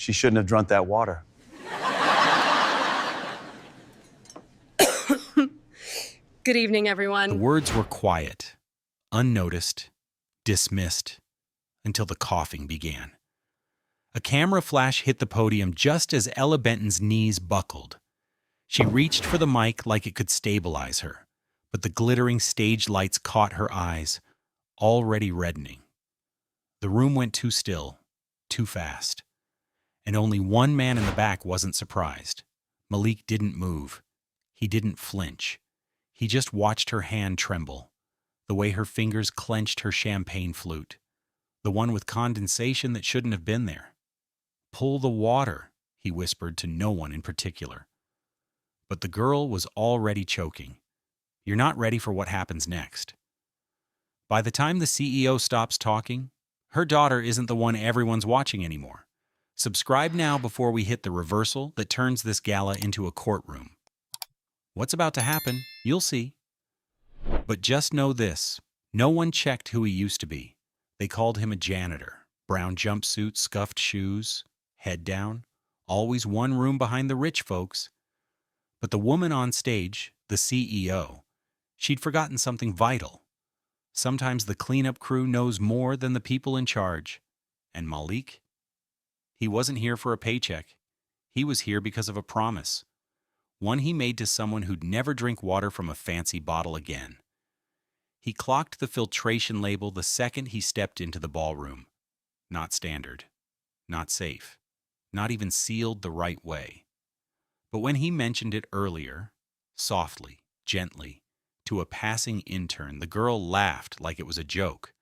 She shouldn't have drunk that water. Good evening, everyone. The words were quiet, unnoticed, dismissed, until the coughing began. A camera flash hit the podium just as Ella Benton's knees buckled. She reached for the mic like it could stabilize her, but the glittering stage lights caught her eyes, already reddening. The room went too still, too fast. And only one man in the back wasn't surprised. Malik didn't move. He didn't flinch. He just watched her hand tremble, the way her fingers clenched her champagne flute, the one with condensation that shouldn't have been there. "Pull the water," he whispered to no one in particular. But the girl was already choking. You're not ready for what happens next. By the time the CEO stops talking, her daughter isn't the one everyone's watching anymore. Subscribe now before we hit the reversal that turns this gala into a courtroom. What's about to happen, you'll see. But just know this, no one checked who he used to be. They called him a janitor. Brown jumpsuit, scuffed shoes, head down, always one room behind the rich folks. But the woman on stage, the CEO, she'd forgotten something vital. Sometimes the cleanup crew knows more than the people in charge. And Malik? He wasn't here for a paycheck. He was here because of a promise. One he made to someone who'd never drink water from a fancy bottle again. He clocked the filtration label the second he stepped into the ballroom. Not standard. Not safe. Not even sealed the right way. But when he mentioned it earlier, softly, gently, to a passing intern, the girl laughed like it was a joke.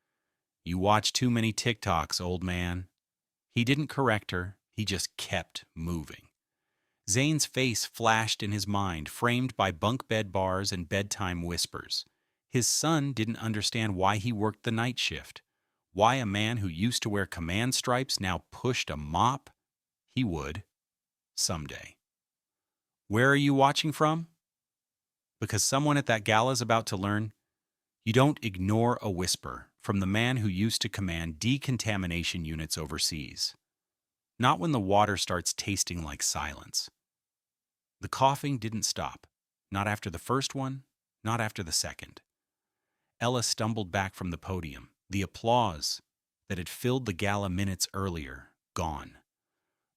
"You watch too many TikToks, old man." He didn't correct her, he just kept moving. Zane's face flashed in his mind, framed by bunk bed bars and bedtime whispers. His son didn't understand why he worked the night shift. Why a man who used to wear command stripes now pushed a mop? He would. Someday. Where are you watching from? Because someone at that gala is about to learn, you don't ignore a whisper from the man who used to command decontamination units overseas. Not when the water starts tasting like silence. The coughing didn't stop. Not after the first one, not after the second. Ella stumbled back from the podium, the applause that had filled the gala minutes earlier gone.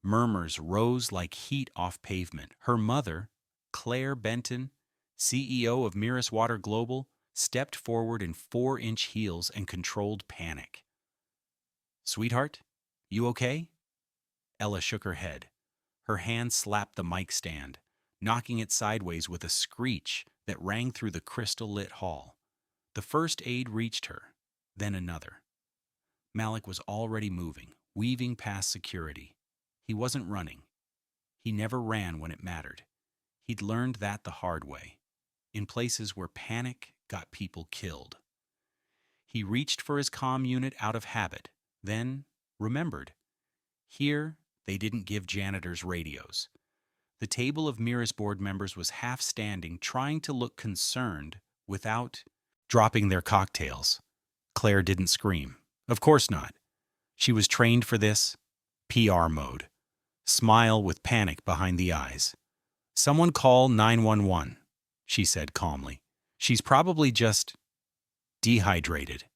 Murmurs rose like heat off pavement. Her mother, Claire Benton, CEO of Miras Water Global, stepped forward in 4-inch heels and controlled panic. "Sweetheart, you okay?" Ella shook her head. Her hand slapped the mic stand, knocking it sideways with a screech that rang through the crystal-lit hall. The first aide reached her, then another. Malik was already moving, weaving past security. He wasn't running. He never ran when it mattered. He'd learned that the hard way, in places where panic got people killed. He reached for his comm unit out of habit, then remembered. Here, they didn't give janitors radios. The table of Miras board members was half standing, trying to look concerned without dropping their cocktails. Claire didn't scream. Of course not. She was trained for this. PR mode. Smile with panic behind the eyes. "Someone call 911, she said calmly. "She's probably just dehydrated."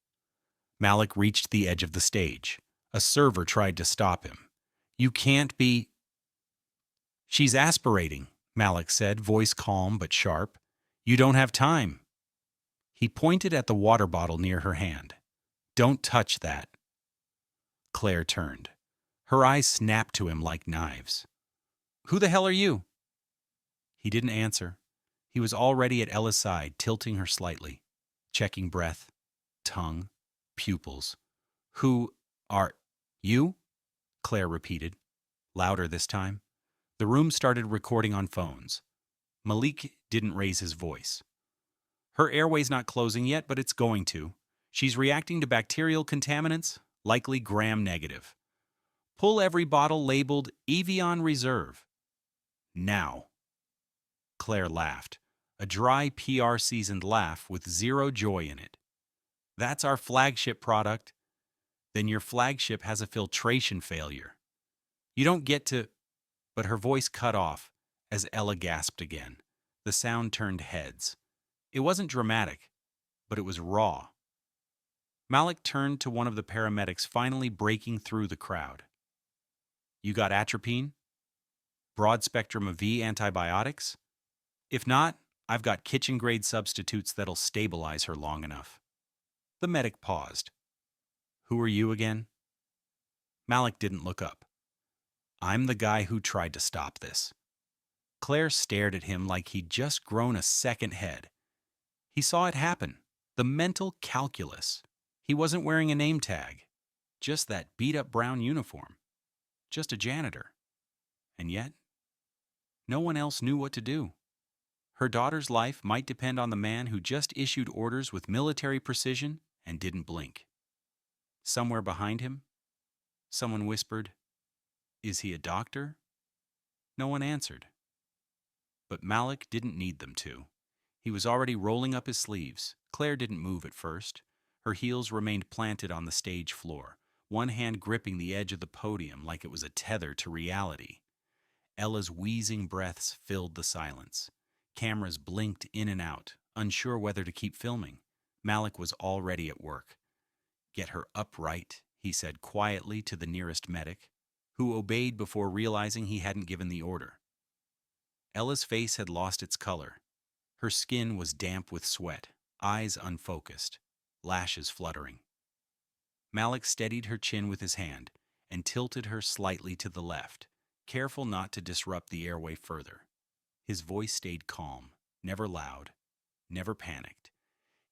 Malik reached the edge of the stage. A server tried to stop him. "You can't be—" "She's aspirating," Malik said, voice calm but sharp. "You don't have time." He pointed at the water bottle near her hand. "Don't touch that." Claire turned. Her eyes snapped to him like knives. "Who the hell are you?" He didn't answer. He was already at Ella's side, tilting her slightly, checking breath, tongue, pupils. "Who are you?" Claire repeated, louder this time. The room started recording on phones. Malik didn't raise his voice. "Her airway's not closing yet, but it's going to. She's reacting to bacterial contaminants, likely gram-negative. Pull every bottle labeled Evian Reserve. Now." Claire laughed, a dry PR-seasoned laugh with zero joy in it. "That's our flagship product." "Then your flagship has a filtration failure." You don't get to. But her voice cut off as Ella gasped again. The sound turned heads. It wasn't dramatic, but it was raw. Malik turned to one of the paramedics, finally breaking through the crowd. You got atropine? Broad spectrum of V antibiotics? If not, I've got kitchen-grade substitutes that'll stabilize her long enough. The medic paused. Who are you again? Malik didn't look up. I'm the guy who tried to stop this. Claire stared at him like he'd just grown a second head. He saw it happen. The mental calculus. He wasn't wearing a name tag. Just that beat-up brown uniform. Just a janitor. And yet, no one else knew what to do. Her daughter's life might depend on the man who just issued orders with military precision and didn't blink. Somewhere behind him, someone whispered, "Is he a doctor?" No one answered. But Malik didn't need them to. He was already rolling up his sleeves. Claire didn't move at first. Her heels remained planted on the stage floor, one hand gripping the edge of the podium like it was a tether to reality. Ella's wheezing breaths filled the silence. Cameras blinked in and out, unsure whether to keep filming. Malik was already at work. Get her upright, he said quietly to the nearest medic, who obeyed before realizing he hadn't given the order. Ella's face had lost its color. Her skin was damp with sweat, eyes unfocused, lashes fluttering. Malik steadied her chin with his hand and tilted her slightly to the left, careful not to disrupt the airway further. His voice stayed calm, never loud, never panicked.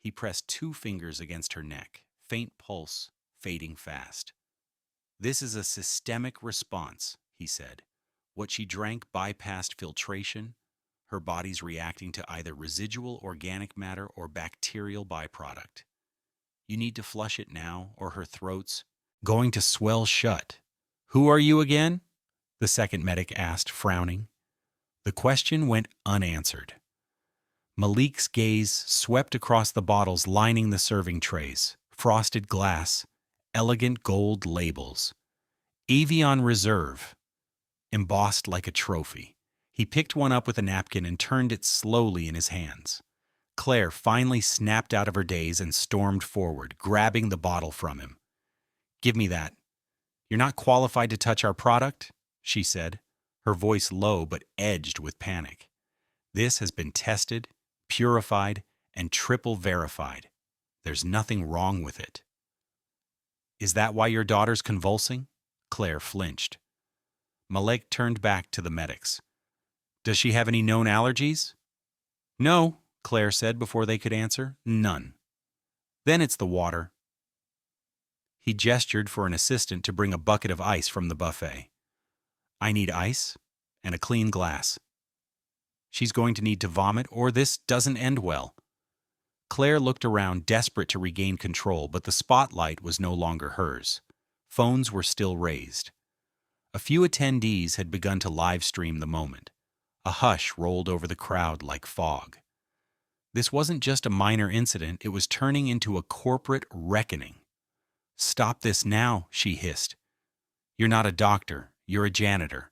He pressed 2 fingers against her neck, faint pulse, fading fast. This is a systemic response, he said. What she drank bypassed filtration, her body's reacting to either residual organic matter or bacterial byproduct. You need to flush it now, or her throat's going to swell shut. Who are you again? The second medic asked, frowning. The question went unanswered. Malik's gaze swept across the bottles lining the serving trays, frosted glass, elegant gold labels. Evian Reserve, embossed like a trophy. He picked one up with a napkin and turned it slowly in his hands. Claire finally snapped out of her daze and stormed forward, grabbing the bottle from him. Give me that. You're not qualified to touch our product, she said, her voice low but edged with panic. This has been tested, purified, and triple verified. There's nothing wrong with it. Is that why your daughter's convulsing? Claire flinched. Malik turned back to the medics. Does she have any known allergies? No, Claire said before they could answer. None. Then it's the water. He gestured for an assistant to bring a bucket of ice from the buffet. I need ice and a clean glass. She's going to need to vomit or this doesn't end well. Claire looked around, desperate to regain control, but the spotlight was no longer hers. Phones were still raised. A few attendees had begun to live stream the moment. A hush rolled over the crowd like fog. This wasn't just a minor incident, it was turning into a corporate reckoning. Stop this now, she hissed. You're not a doctor, you're a janitor.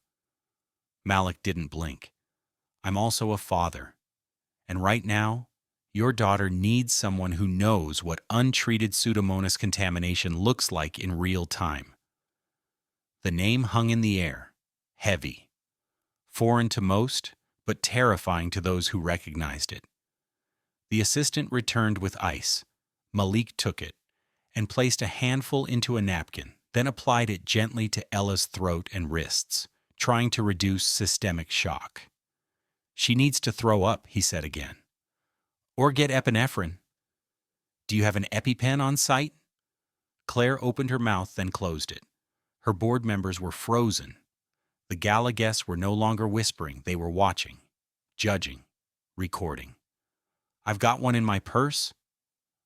Malik didn't blink. I'm also a father. And right now, your daughter needs someone who knows what untreated Pseudomonas contamination looks like in real time. The name hung in the air, heavy. Foreign to most, but terrifying to those who recognized it. The assistant returned with ice. Malik took it and placed a handful into a napkin, then applied it gently to Ella's throat and wrists, trying to reduce systemic shock. She needs to throw up, he said again. Or get epinephrine. Do you have an EpiPen on site? Claire opened her mouth, then closed it. Her board members were frozen. The gala guests were no longer whispering, they were watching, judging, recording. I've got one in my purse.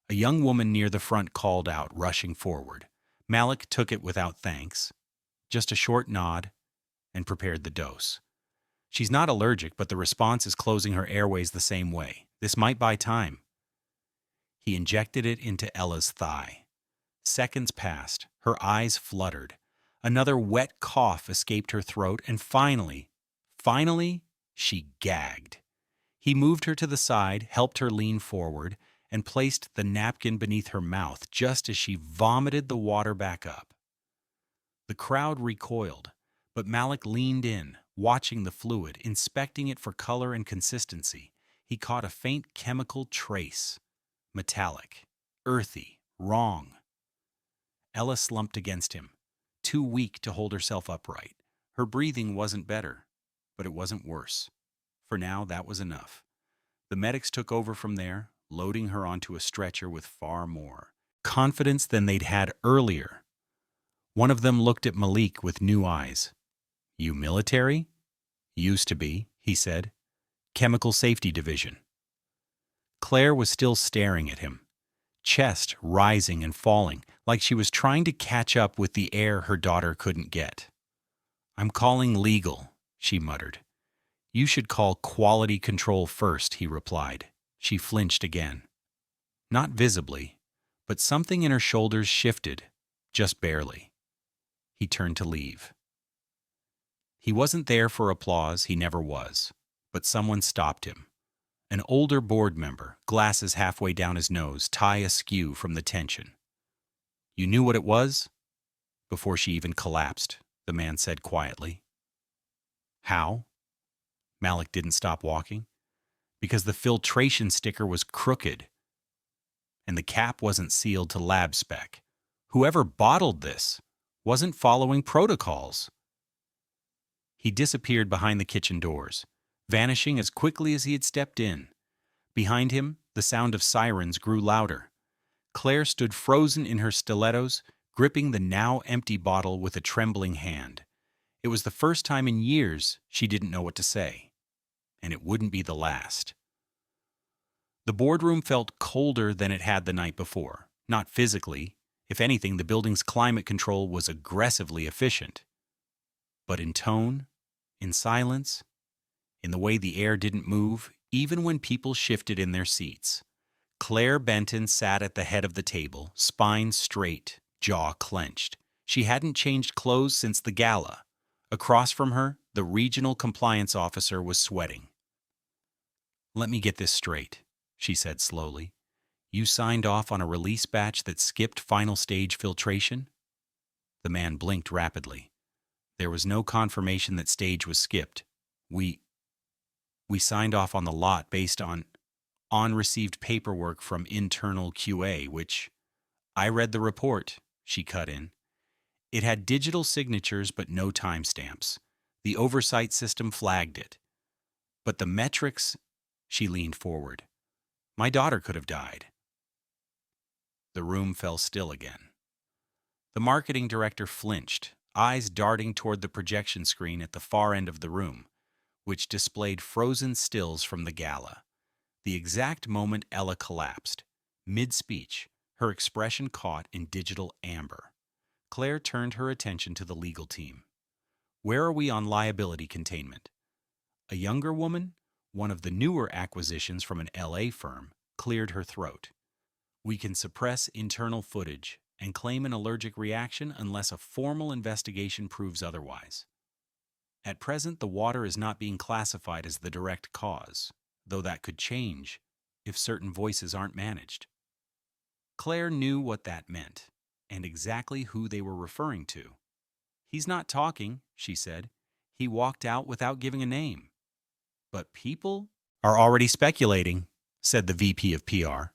A young woman near the front called out, rushing forward. Malik took it without thanks, just a short nod, and prepared the dose. She's not allergic, but the response is closing her airways the same way. This might buy time. He injected it into Ella's thigh. Seconds passed. Her eyes fluttered. Another wet cough escaped her throat, and finally, she gagged. He moved her to the side, helped her lean forward, and placed the napkin beneath her mouth just as she vomited the water back up. The crowd recoiled, but Malik leaned in, watching the fluid, inspecting it for color and consistency. He caught a faint chemical trace. Metallic, earthy, wrong. Ella slumped against him, too weak to hold herself upright. Her breathing wasn't better, but it wasn't worse. For now, that was enough. The medics took over from there, loading her onto a stretcher with far more confidence than they'd had earlier. One of them looked at Malik with new eyes. "You military?" "Used to be," he said. "Chemical Safety Division." Claire was still staring at him, chest rising and falling, like she was trying to catch up with the air her daughter couldn't get. "I'm calling legal," she muttered. "You should call quality control first," he replied. She flinched again. Not visibly, but something in her shoulders shifted, just barely. He turned to leave. He wasn't there for applause, he never was, but someone stopped him. An older board member, glasses halfway down his nose, tie askew from the tension. "You knew what it was?" "Before she even collapsed," the man said quietly. "How?" Malik didn't stop walking. "Because the filtration sticker was crooked, and the cap wasn't sealed to lab spec. Whoever bottled this wasn't following protocols." He disappeared behind the kitchen doors, vanishing as quickly as he had stepped in. Behind him, the sound of sirens grew louder. Claire stood frozen in her stilettos, gripping the now empty bottle with a trembling hand. It was the first time in years she didn't know what to say. And it wouldn't be the last. The boardroom felt colder than it had the night before. Not physically. If anything, the building's climate control was aggressively efficient. But in tone, in silence, in the way the air didn't move, even when people shifted in their seats. Claire Benton sat at the head of the table, spine straight, jaw clenched. She hadn't changed clothes since the gala. Across from her, the regional compliance officer was sweating. "Let me get this straight," she said slowly. "You signed off on a release batch that skipped final stage filtration?" The man blinked rapidly. "There was no confirmation that stage was skipped. We signed off on the lot based on received paperwork from internal QA, which—" "I read the report," she cut in. "It had digital signatures but no timestamps. The oversight system flagged it. But the metrics—" She leaned forward. "My daughter could have died." The room fell still again. The marketing director flinched, eyes darting toward the projection screen at the far end of the room, which displayed frozen stills from the gala. The exact moment Ella collapsed, mid-speech, her expression caught in digital amber. Claire turned her attention to the legal team. "Where are we on liability containment?" A younger woman, one of the newer acquisitions from an LA firm, cleared her throat. "We can suppress internal footage and claim an allergic reaction unless a formal investigation proves otherwise. At present, the water is not being classified as the direct cause, though that could change if certain voices aren't managed." Claire knew what that meant, and exactly who they were referring to. "He's not talking," she said. "He walked out without giving a name." "But people are already speculating," said the VP of PR.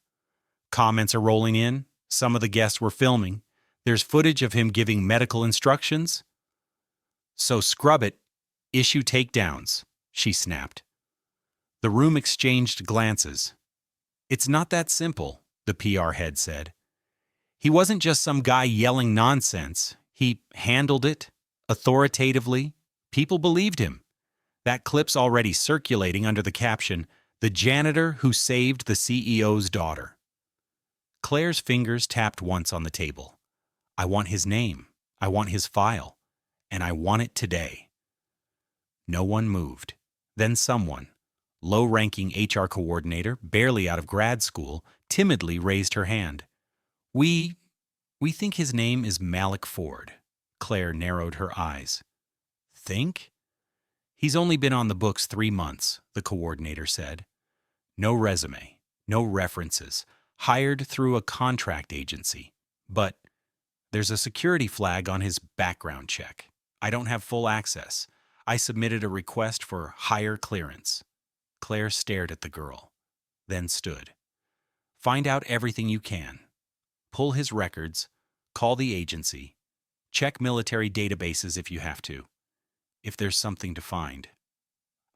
"Comments are rolling in. Some of the guests were filming. There's footage of him giving medical instructions." "So scrub it. Issue takedowns," she snapped. The room exchanged glances. "It's not that simple," the PR head said. "He wasn't just some guy yelling nonsense. He handled it authoritatively. People believed him. That clip's already circulating under the caption, 'The janitor who saved the CEO's daughter.'" Claire's fingers tapped once on the table. "I want his name. I want his file. And I want it today." No one moved. Then someone, low-ranking HR coordinator, barely out of grad school, timidly raised her hand. We think his name is Malik Ford," Claire narrowed her eyes. Think? He's only been on the books 3 months, the coordinator said. No resume, no references, hired through a contract agency. But there's a security flag on his background check. I don't have full access. I submitted a request for higher clearance. Claire stared at the girl, then stood. Find out everything you can. Pull his records, call the agency, check military databases if you have to. If there's something to find,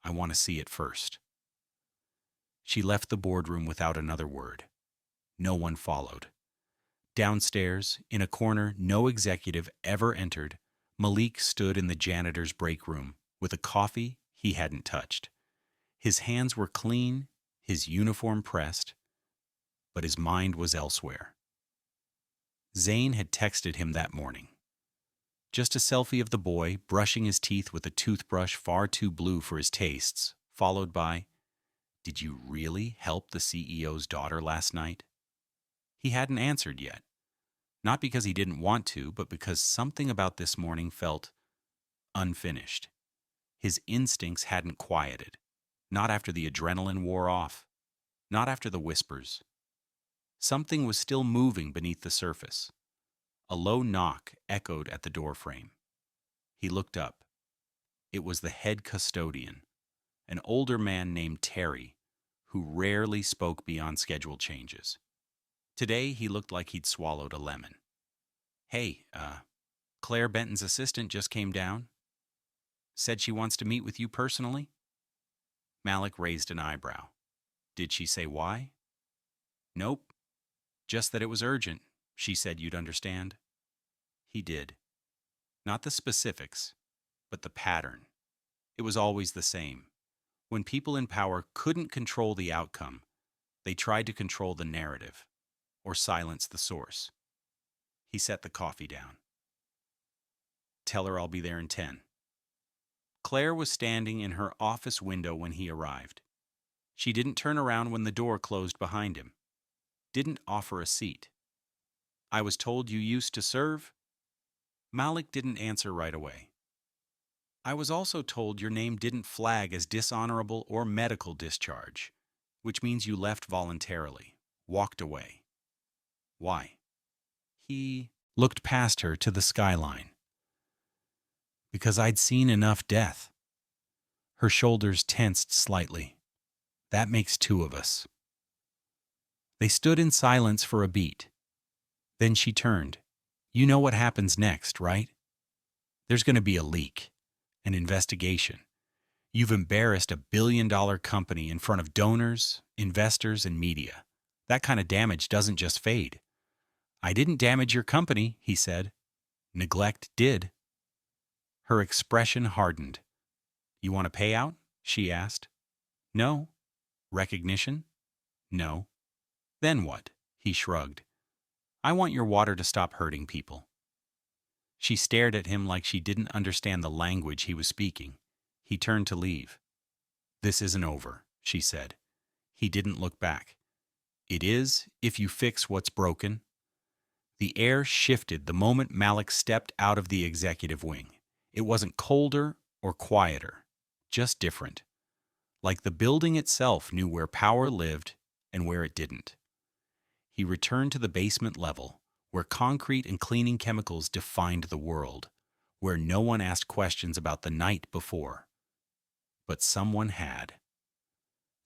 I want to see it first. She left the boardroom without another word. No one followed. Downstairs, in a corner no executive ever entered, Malik stood in the janitor's break room with a coffee he hadn't touched. His hands were clean, his uniform pressed, but his mind was elsewhere. Zane had texted him that morning. Just a selfie of the boy brushing his teeth with a toothbrush far too blue for his tastes, followed by, "Did you really help the CEO's daughter last night?" He hadn't answered yet. Not because he didn't want to, but because something about this morning felt unfinished. His instincts hadn't quieted. Not after the adrenaline wore off. Not after the whispers. Something was still moving beneath the surface. A low knock echoed at the doorframe. He looked up. It was the head custodian, an older man named Terry, who rarely spoke beyond schedule changes. Today, he looked like he'd swallowed a lemon. "Hey, Claire Benton's assistant just came down. Said she wants to meet with you personally?" Malik raised an eyebrow. "Did she say why?" "Nope. Just that it was urgent. She said you'd understand." He did. Not the specifics, but the pattern. It was always the same. When people in power couldn't control the outcome, they tried to control the narrative, or silence the source. He set the coffee down. "Tell her I'll be there in 10. Claire was standing in her office window when he arrived. She didn't turn around when the door closed behind him. Didn't offer a seat. "I was told you used to serve?" Malik didn't answer right away. "I was also told your name didn't flag as dishonorable or medical discharge, which means you left voluntarily, walked away. Why?" He looked past her to the skyline. "Because I'd seen enough death." Her shoulders tensed slightly. "That makes 2 of us." They stood in silence for a beat. Then she turned. "You know what happens next, right? There's going to be a leak, an investigation. You've embarrassed a billion-dollar company in front of donors, investors, and media. That kind of damage doesn't just fade." "I didn't damage your company," he said. "Neglect did." Her expression hardened. "You want a payout?" she asked. "No." "Recognition?" "No." "Then what?" He shrugged. "I want your water to stop hurting people." She stared at him like she didn't understand the language he was speaking. He turned to leave. "This isn't over," she said. He didn't look back. "It is if you fix what's broken." The air shifted the moment Malik stepped out of the executive wing. It wasn't colder or quieter, just different. Like the building itself knew where power lived and where it didn't. He returned to the basement level, where concrete and cleaning chemicals defined the world, where no one asked questions about the night before. But someone had.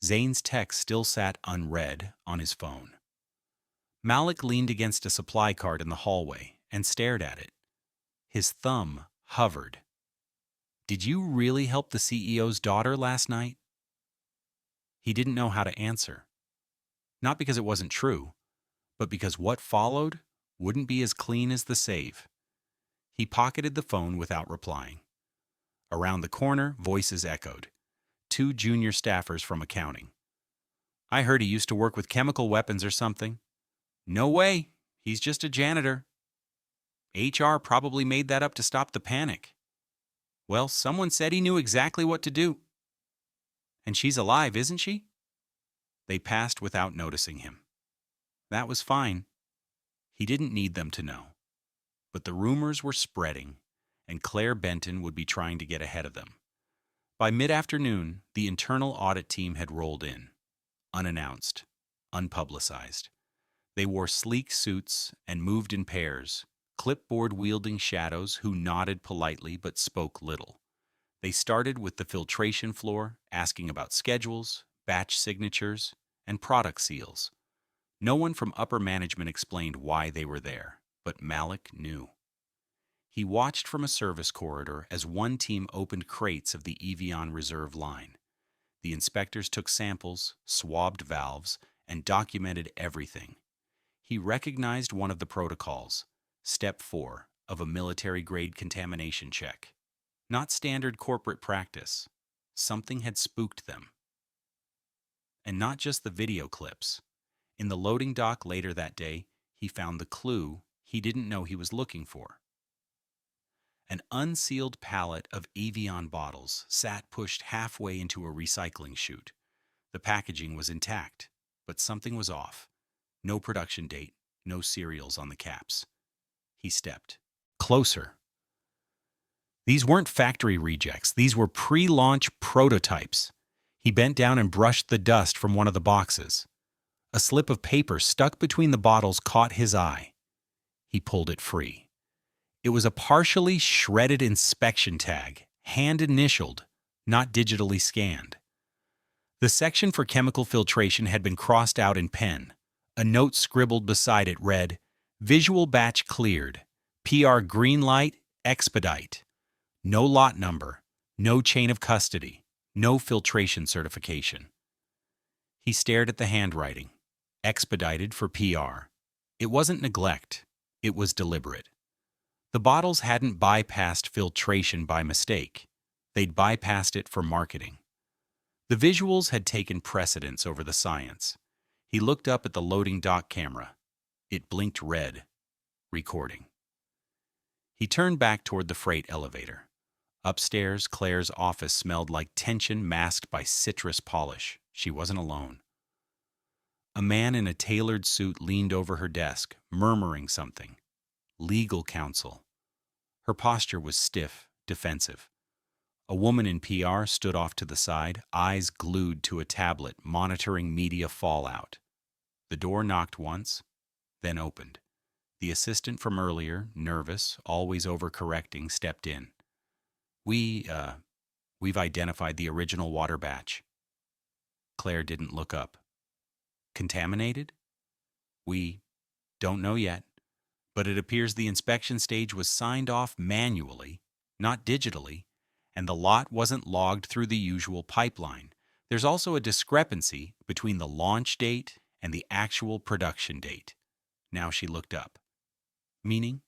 Zane's text still sat unread on his phone. Malik leaned against a supply cart in the hallway and stared at it. His thumb hovered. "Did you really help the CEO's daughter last night?" He didn't know how to answer. Not because it wasn't true, but because what followed wouldn't be as clean as the save. He pocketed the phone without replying. Around the corner, voices echoed. 2 junior staffers from accounting. "I heard he used to work with chemical weapons or something." "No way. He's just a janitor." "HR probably made that up to stop the panic." "Well, someone said he knew exactly what to do." "And she's alive, isn't she?" They passed without noticing him. That was fine. He didn't need them to know. But the rumors were spreading, and Claire Benton would be trying to get ahead of them. By mid-afternoon, the internal audit team had rolled in, unannounced, unpublicized. They wore sleek suits and moved in pairs, clipboard-wielding shadows who nodded politely but spoke little. They started with the filtration floor, asking about schedules, batch signatures, and product seals. No one from upper management explained why they were there, but Malik knew. He watched from a service corridor as one team opened crates of the Evian Reserve line. The inspectors took samples, swabbed valves, and documented everything. He recognized one of the protocols, Step 4 of a military-grade contamination check. Not standard corporate practice. Something had spooked them. And not just the video clips. In the loading dock later that day, he found the clue he didn't know he was looking for. An unsealed pallet of Evian bottles sat pushed halfway into a recycling chute. The packaging was intact, but something was off. No production date, no serials on the caps. He stepped closer. These weren't factory rejects. These were pre-launch prototypes. He bent down and brushed the dust from one of the boxes. A slip of paper stuck between the bottles caught his eye. He pulled it free. It was a partially shredded inspection tag, hand-initialed, not digitally scanned. The section for chemical filtration had been crossed out in pen. A note scribbled beside it read, "Visual batch cleared. PR green light, expedite. No lot number, no chain of custody, no filtration certification." He stared at the handwriting. Expedited for PR. It wasn't neglect. It was deliberate. The bottles hadn't bypassed filtration by mistake. They'd bypassed it for marketing. The visuals had taken precedence over the science. He looked up at the loading dock camera. It blinked red. Recording. He turned back toward the freight elevator. Upstairs, Claire's office smelled like tension masked by citrus polish. She wasn't alone. A man in a tailored suit leaned over her desk, murmuring something. Legal counsel. Her posture was stiff, defensive. A woman in PR stood off to the side, eyes glued to a tablet, monitoring media fallout. The door knocked once, then opened. The assistant from earlier, nervous, always overcorrecting, stepped in. We've identified the original water batch." Claire didn't look up. "Contaminated?" "We don't know yet, but it appears the inspection stage was signed off manually, not digitally, and the lot wasn't logged through the usual pipeline. There's also a discrepancy between the launch date and the actual production date." Now she looked up. Meaning?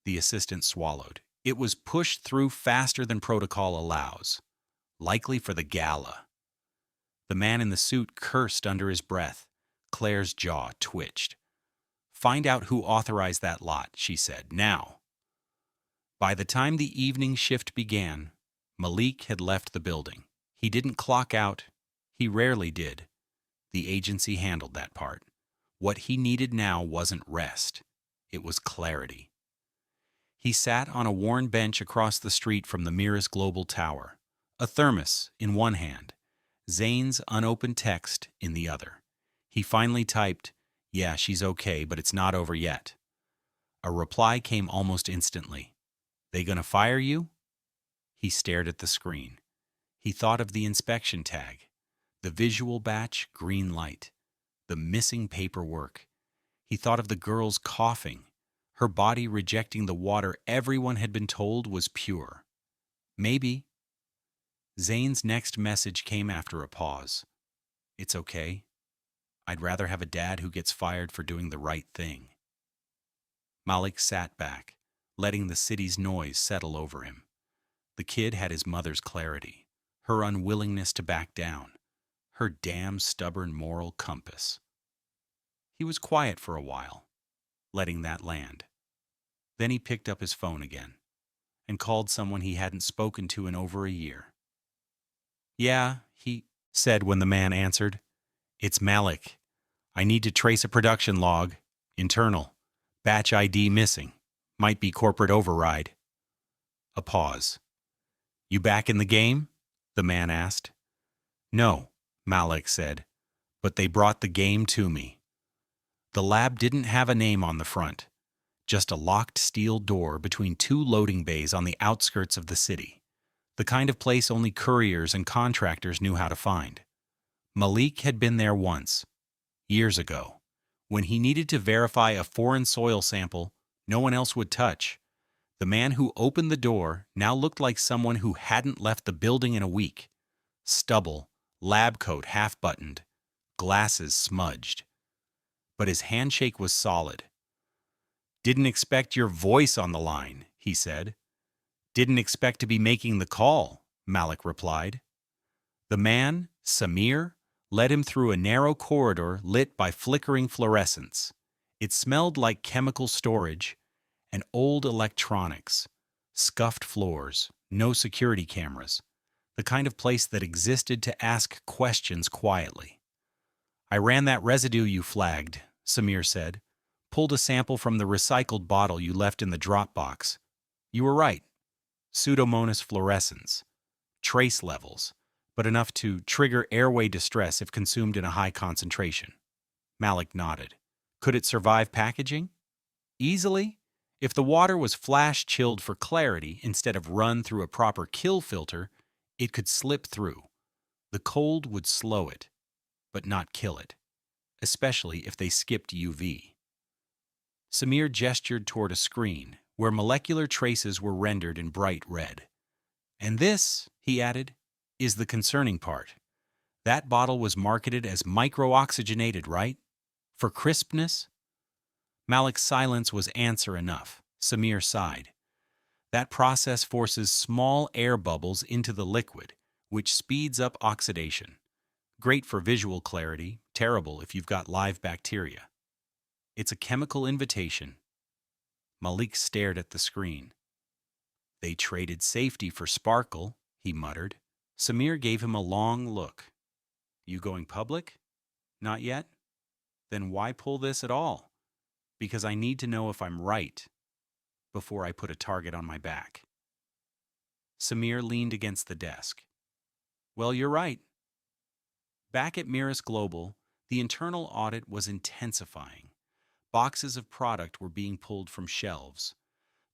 The assistant swallowed. "It was pushed through faster than protocol allows. Likely for the gala." The man in the suit cursed under his breath. Claire's jaw twitched. "Find out who authorized that lot," she said. "Now." By the time the evening shift began, Malik had left the building. He didn't clock out. He rarely did. The agency handled that part. What he needed now wasn't rest. It was clarity. He sat on a worn bench across the street from the Mirror's Global Tower, a thermos in one hand, Zane's unopened text in the other. He finally typed, "Yeah, she's okay, but it's not over yet." A reply came almost instantly. "They gonna fire you?" He stared at the screen. He thought of the inspection tag, the visual batch green light, the missing paperwork. He thought of the girl's coughing, her body rejecting the water everyone had been told was pure. Maybe. Zane's next message came after a pause. "It's okay. I'd rather have a dad who gets fired for doing the right thing." Malik sat back, letting the city's noise settle over him. The kid had his mother's clarity, her unwillingness to back down, her damn stubborn moral compass. He was quiet for a while, letting that land. Then he picked up his phone again and called someone he hadn't spoken to in over a year. "Yeah," he said when the man answered. "It's Malik. I need to trace a production log. Internal. Batch ID missing. Might be corporate override. A pause. You back in the game? The man asked. No, Malik said, but they brought the game to me. The lab didn't have a name on the front, just a locked steel door between two loading bays on the outskirts of the city, the kind of place only couriers and contractors knew how to find. Malik had been there once, years ago, when he needed to verify a foreign soil sample no one else would touch. The man who opened the door now looked like someone who hadn't left the building in a week. Stubble, lab coat half-buttoned, glasses smudged. But his handshake was solid. Didn't expect your voice on the line, he said. Didn't expect to be making the call, Malik replied. The man, Samir, led him through a narrow corridor lit by flickering fluorescents. It smelled like chemical storage and old electronics, scuffed floors, no security cameras, the kind of place that existed to ask questions quietly. I ran that residue you flagged, Samir said. Pulled a sample from the recycled bottle you left in the drop box. You were right. Pseudomonas fluorescens. Trace levels, but enough to trigger airway distress if consumed in a high concentration. Malik nodded. Could it survive packaging? Easily. If the water was flash-chilled for clarity instead of run through a proper kill filter, it could slip through. The cold would slow it, but not kill it, especially if they skipped UV. Samir gestured toward a screen where molecular traces were rendered in bright red. And this, he added, is the concerning part. That bottle was marketed as micro-oxygenated, right? For crispness? Malik's silence was answer enough. Samir sighed. That process forces small air bubbles into the liquid, which speeds up oxidation. Great for visual clarity, terrible if you've got live bacteria. It's a chemical invitation. Malik stared at the screen. They traded safety for sparkle, he muttered. Samir gave him a long look. You going public? Not yet? Then why pull this at all? Because I need to know if I'm right before I put a target on my back. Samir leaned against the desk. Well, you're right. Back at Miras Global, the internal audit was intensifying. Boxes of product were being pulled from shelves.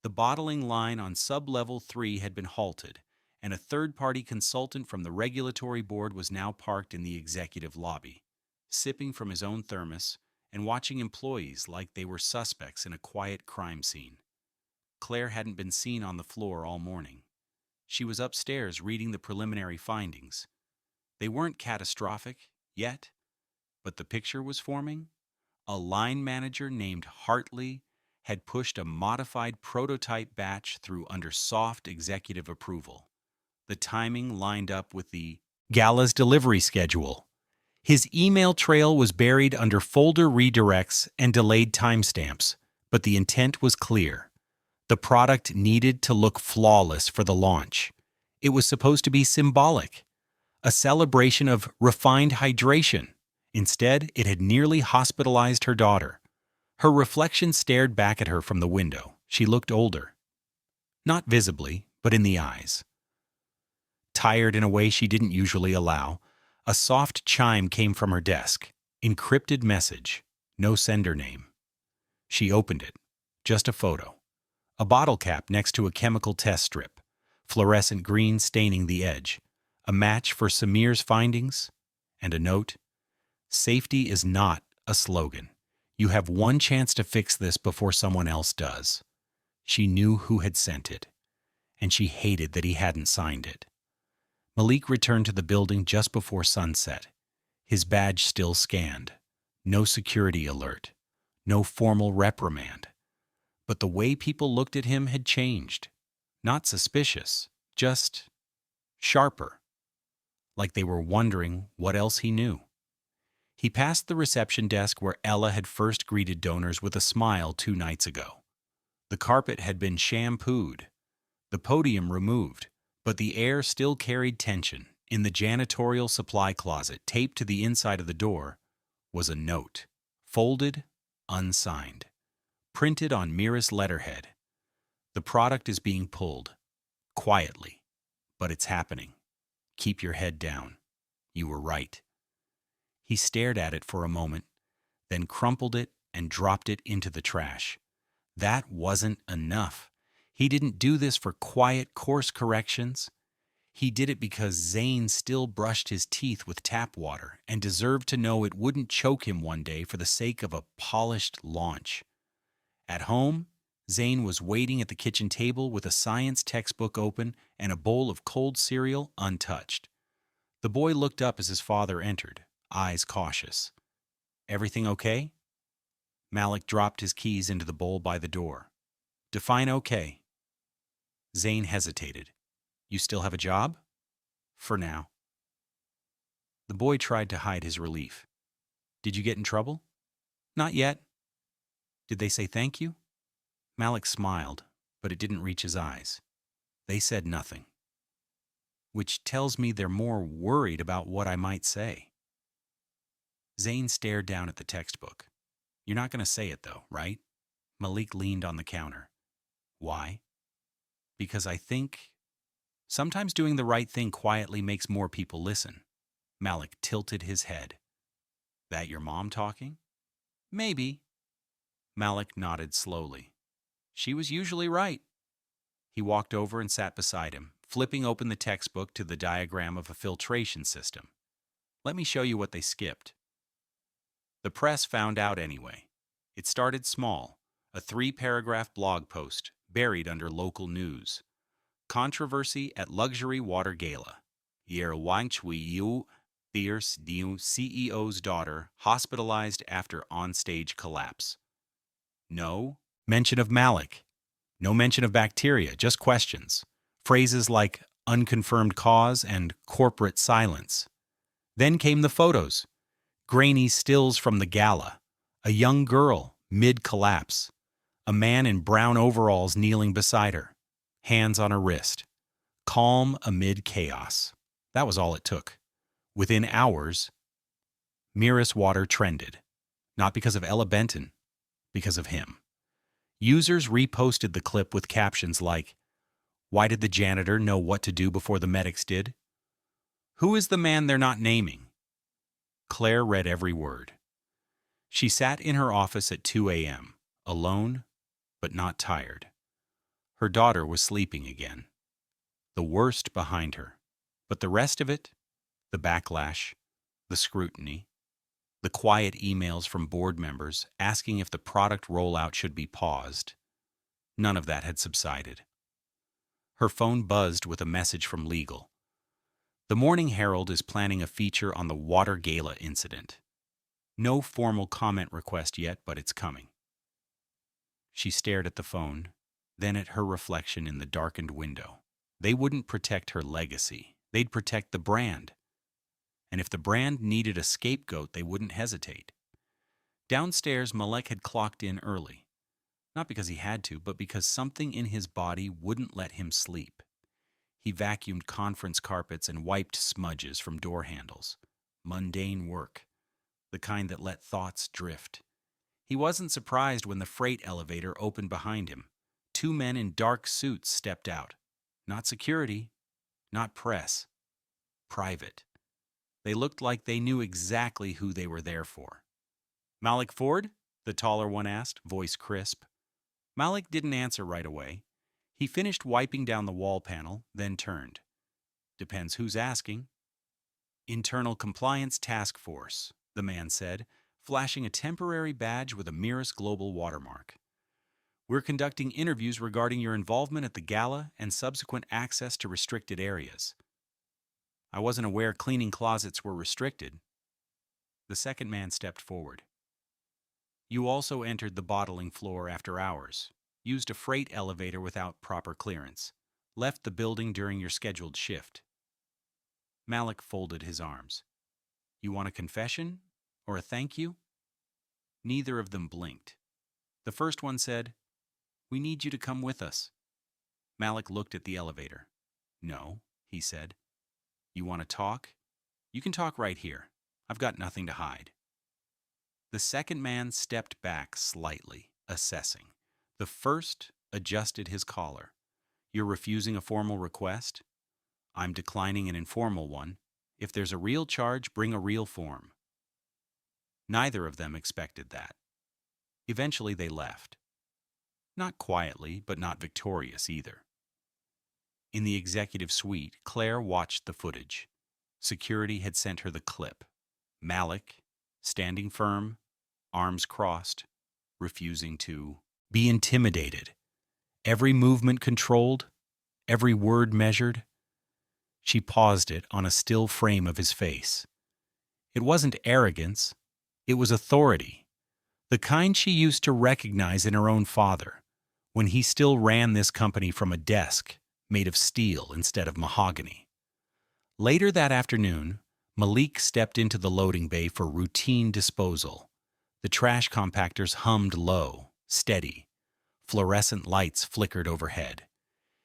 The bottling line on sub-level 3 had been halted, and a third-party consultant from the regulatory board was now parked in the executive lobby, sipping from his own thermos and watching employees like they were suspects in a quiet crime scene. Claire hadn't been seen on the floor all morning. She was upstairs reading the preliminary findings. They weren't catastrophic, yet, but the picture was forming. A line manager named Hartley had pushed a modified prototype batch through under soft executive approval. The timing lined up with the gala's delivery schedule. His email trail was buried under folder redirects and delayed timestamps, but the intent was clear. The product needed to look flawless for the launch. It was supposed to be symbolic, a celebration of refined hydration. Instead, it had nearly hospitalized her daughter. Her reflection stared back at her from the window. She looked older. Not visibly, but in the eyes. Tired in a way she didn't usually allow, a soft chime came from her desk. Encrypted message. No sender name. She opened it. Just a photo. A bottle cap next to a chemical test strip. Fluorescent green staining the edge. A match for Samir's findings. And a note. Safety is not a slogan. You have one chance to fix this before someone else does. She knew who had sent it, and she hated that he hadn't signed it. Malik returned to the building just before sunset. His badge still scanned. No security alert. No formal reprimand. But the way people looked at him had changed. Not suspicious, just sharper. Like they were wondering what else he knew. He passed the reception desk where Ella had first greeted donors with a smile 2 nights ago. The carpet had been shampooed, the podium removed, but the air still carried tension. In the janitorial supply closet, taped to the inside of the door, was a note, folded, unsigned, printed on Mira's letterhead. The product is being pulled, quietly, but it's happening. Keep your head down. You were right. He stared at it for a moment, then crumpled it and dropped it into the trash. That wasn't enough. He didn't do this for quiet course corrections. He did it because Zane still brushed his teeth with tap water and deserved to know it wouldn't choke him one day for the sake of a polished launch. At home, Zane was waiting at the kitchen table with a science textbook open and a bowl of cold cereal untouched. The boy looked up as his father entered, eyes cautious. "Everything okay?" Malik dropped his keys into the bowl by the door. "Define okay." Zane hesitated. "You still have a job?" "For now." The boy tried to hide his relief. "Did you get in trouble?" "Not yet." "Did they say thank you?" Malik smiled, but it didn't reach his eyes. "They said nothing." "Which tells me they're more worried about what I might say." Zane stared down at the textbook. "You're not going to say it, though, right?" Malik leaned on the counter. "Why?" "Because I think sometimes doing the right thing quietly makes more people listen." Malik tilted his head. "That your mom talking?" "Maybe." Malik nodded slowly. "She was usually right." He walked over and sat beside him, flipping open the textbook to the diagram of a filtration system. "Let me show you what they skipped." The press found out anyway. It started small, a 3-paragraph blog post buried under local news. Controversy at luxury water gala. Yer Wangchui Yu Fierce Diu CEO's daughter hospitalized after onstage collapse. No mention of Malik. No mention of bacteria, just questions. Phrases like unconfirmed cause and corporate silence. Then came the photos. Grainy stills from the gala. A young girl, mid-collapse. A man in brown overalls kneeling beside her, hands on her wrist. Calm amid chaos. That was all it took. Within hours, Mirror's water trended. Not because of Ella Benton, because of him. Users reposted the clip with captions like, "Why did the janitor know what to do before the medics did?" "Who is the man they're not naming?" Claire read every word. She sat in her office at 2 a.m., alone, but not tired. Her daughter was sleeping again. The worst behind her. But the rest of it, the backlash, the scrutiny, the quiet emails from board members asking if the product rollout should be paused, none of that had subsided. Her phone buzzed with a message from legal. The Morning Herald is planning a feature on the Water Gala incident. No formal comment request yet, but it's coming. She stared at the phone, then at her reflection in the darkened window. They wouldn't protect her legacy. They'd protect the brand. And if the brand needed a scapegoat, they wouldn't hesitate. Downstairs, Malek had clocked in early. Not because he had to, but because something in his body wouldn't let him sleep. He vacuumed conference carpets and wiped smudges from door handles. Mundane work. The kind that let thoughts drift. He wasn't surprised when the freight elevator opened behind him. 2 men in dark suits stepped out. Not security, not press. Private. They looked like they knew exactly who they were there for. "Malik Ford?" the taller one asked, voice crisp. Malik didn't answer right away. He finished wiping down the wall panel, then turned. "Depends who's asking." "Internal Compliance Task Force," the man said, flashing a temporary badge with a Mirror's global watermark. "We're conducting interviews regarding your involvement at the gala and subsequent access to restricted areas." "I wasn't aware cleaning closets were restricted." The second man stepped forward. "You also entered the bottling floor after hours, used a freight elevator without proper clearance, left the building during your scheduled shift." Malik folded his arms. "You want a confession or a thank you?" Neither of them blinked. The first one said, "We need you to come with us." Malik looked at the elevator. "No," he said. "You want to talk? You can talk right here. I've got nothing to hide." The second man stepped back slightly, assessing. The first, adjusted his collar. You're refusing a formal request? I'm declining an informal one. If there's a real charge, bring a real form. Neither of them expected that. Eventually they left. Not quietly, but not victorious either. In the executive suite, Claire watched the footage. Security had sent her the clip. Malik, standing firm, arms crossed, refusing to be intimidated. Every movement controlled, every word measured. She paused it on a still frame of his face. It wasn't arrogance, it was authority, the kind she used to recognize in her own father, when he still ran this company from a desk made of steel instead of mahogany. Later that afternoon, Malik stepped into the loading bay for routine disposal. The trash compactors hummed low, steady. Fluorescent lights flickered overhead.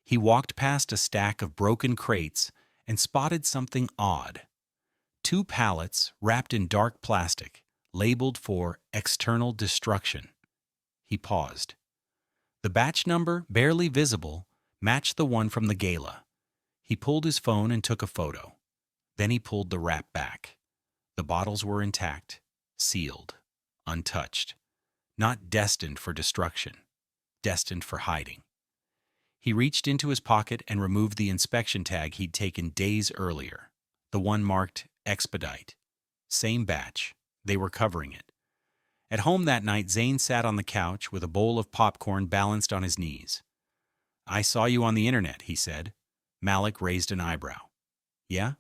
He walked past a stack of broken crates and spotted something odd. 2 pallets wrapped in dark plastic, labeled for external destruction. He paused. The batch number, barely visible, matched the one from the gala. He pulled his phone and took a photo. Then he pulled the wrap back. The bottles were intact, sealed, untouched, not destined for destruction, destined for hiding. He reached into his pocket and removed the inspection tag he'd taken days earlier, the one marked Expedite. Same batch. They were covering it. At home that night, Zane sat on the couch with a bowl of popcorn balanced on his knees. I saw you on the internet, he said. Malik raised an eyebrow. Yeah?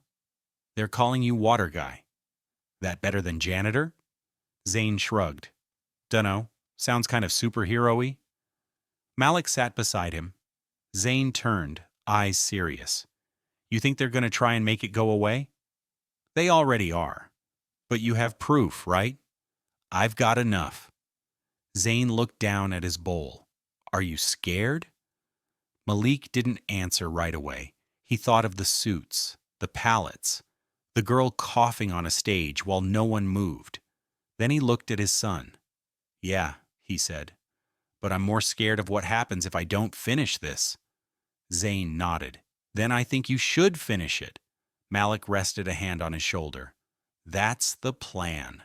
They're calling you water guy. That better than janitor? Zane shrugged. Dunno. Sounds kind of superhero-y. Malik sat beside him. Zane turned, eyes serious. You think they're going to try and make it go away? They already are. But you have proof, right? I've got enough. Zane looked down at his bowl. Are you scared? Malik didn't answer right away. He thought of the suits, the pallets, the girl coughing on a stage while no one moved. Then he looked at his son. Yeah, he said. But I'm more scared of what happens if I don't finish this. Zane nodded. Then I think you should finish it. Malik rested a hand on his shoulder. That's the plan.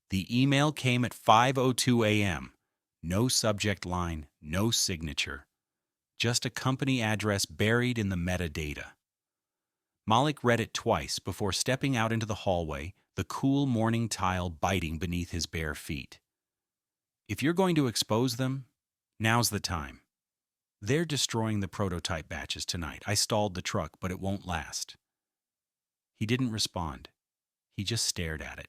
The email came at 5:02 a.m. No subject line, no signature. Just a company address buried in the metadata. Malik read it twice before stepping out into the hallway, the cool morning tile biting beneath his bare feet. If you're going to expose them, now's the time. They're destroying the prototype batches tonight. I stalled the truck, but it won't last. He didn't respond. He just stared at it.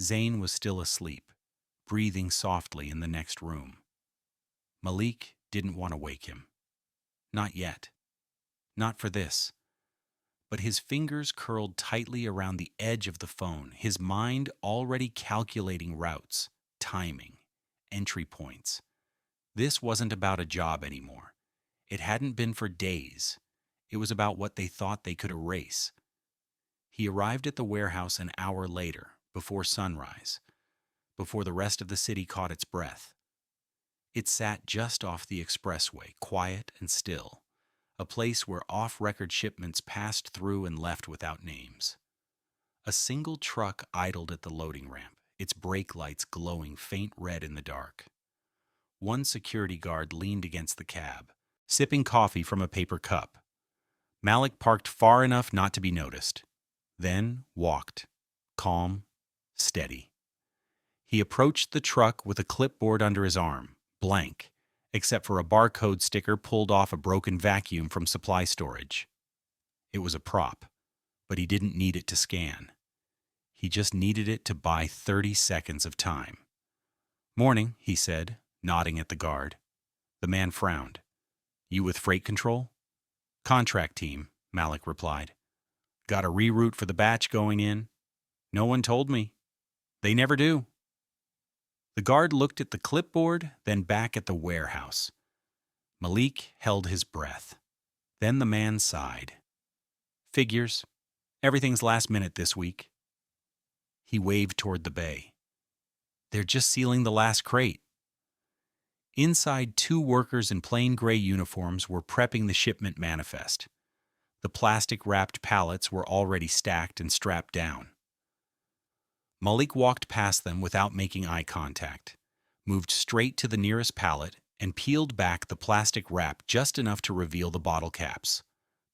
Zane was still asleep, breathing softly in the next room. Malik didn't want to wake him. Not yet. Not for this. But his fingers curled tightly around the edge of the phone, his mind already calculating routes, timing, entry points. This wasn't about a job anymore. It hadn't been for days. It was about what they thought they could erase. He arrived at the warehouse an hour later, before sunrise, before the rest of the city caught its breath. It sat just off the expressway, quiet and still, a place where off-record shipments passed through and left without names. A single truck idled at the loading ramp, its brake lights glowing faint red in the dark. One security guard leaned against the cab, sipping coffee from a paper cup. Malik parked far enough not to be noticed, then walked, calm, steady. He approached the truck with a clipboard under his arm, blank, except for a barcode sticker pulled off a broken vacuum from supply storage. It was a prop, but he didn't need it to scan. He just needed it to buy 30 seconds of time. Morning, he said, nodding at the guard. The man frowned. You with freight control? Contract team, Malik replied. Got a reroute for the batch going in? No one told me. They never do. The guard looked at the clipboard, then back at the warehouse. Malik held his breath. Then the man sighed. Figures. Everything's last minute this week. He waved toward the bay. They're just sealing the last crate. Inside, two workers in plain gray uniforms were prepping the shipment manifest. The plastic-wrapped pallets were already stacked and strapped down. Malik walked past them without making eye contact, moved straight to the nearest pallet, and peeled back the plastic wrap just enough to reveal the bottle caps.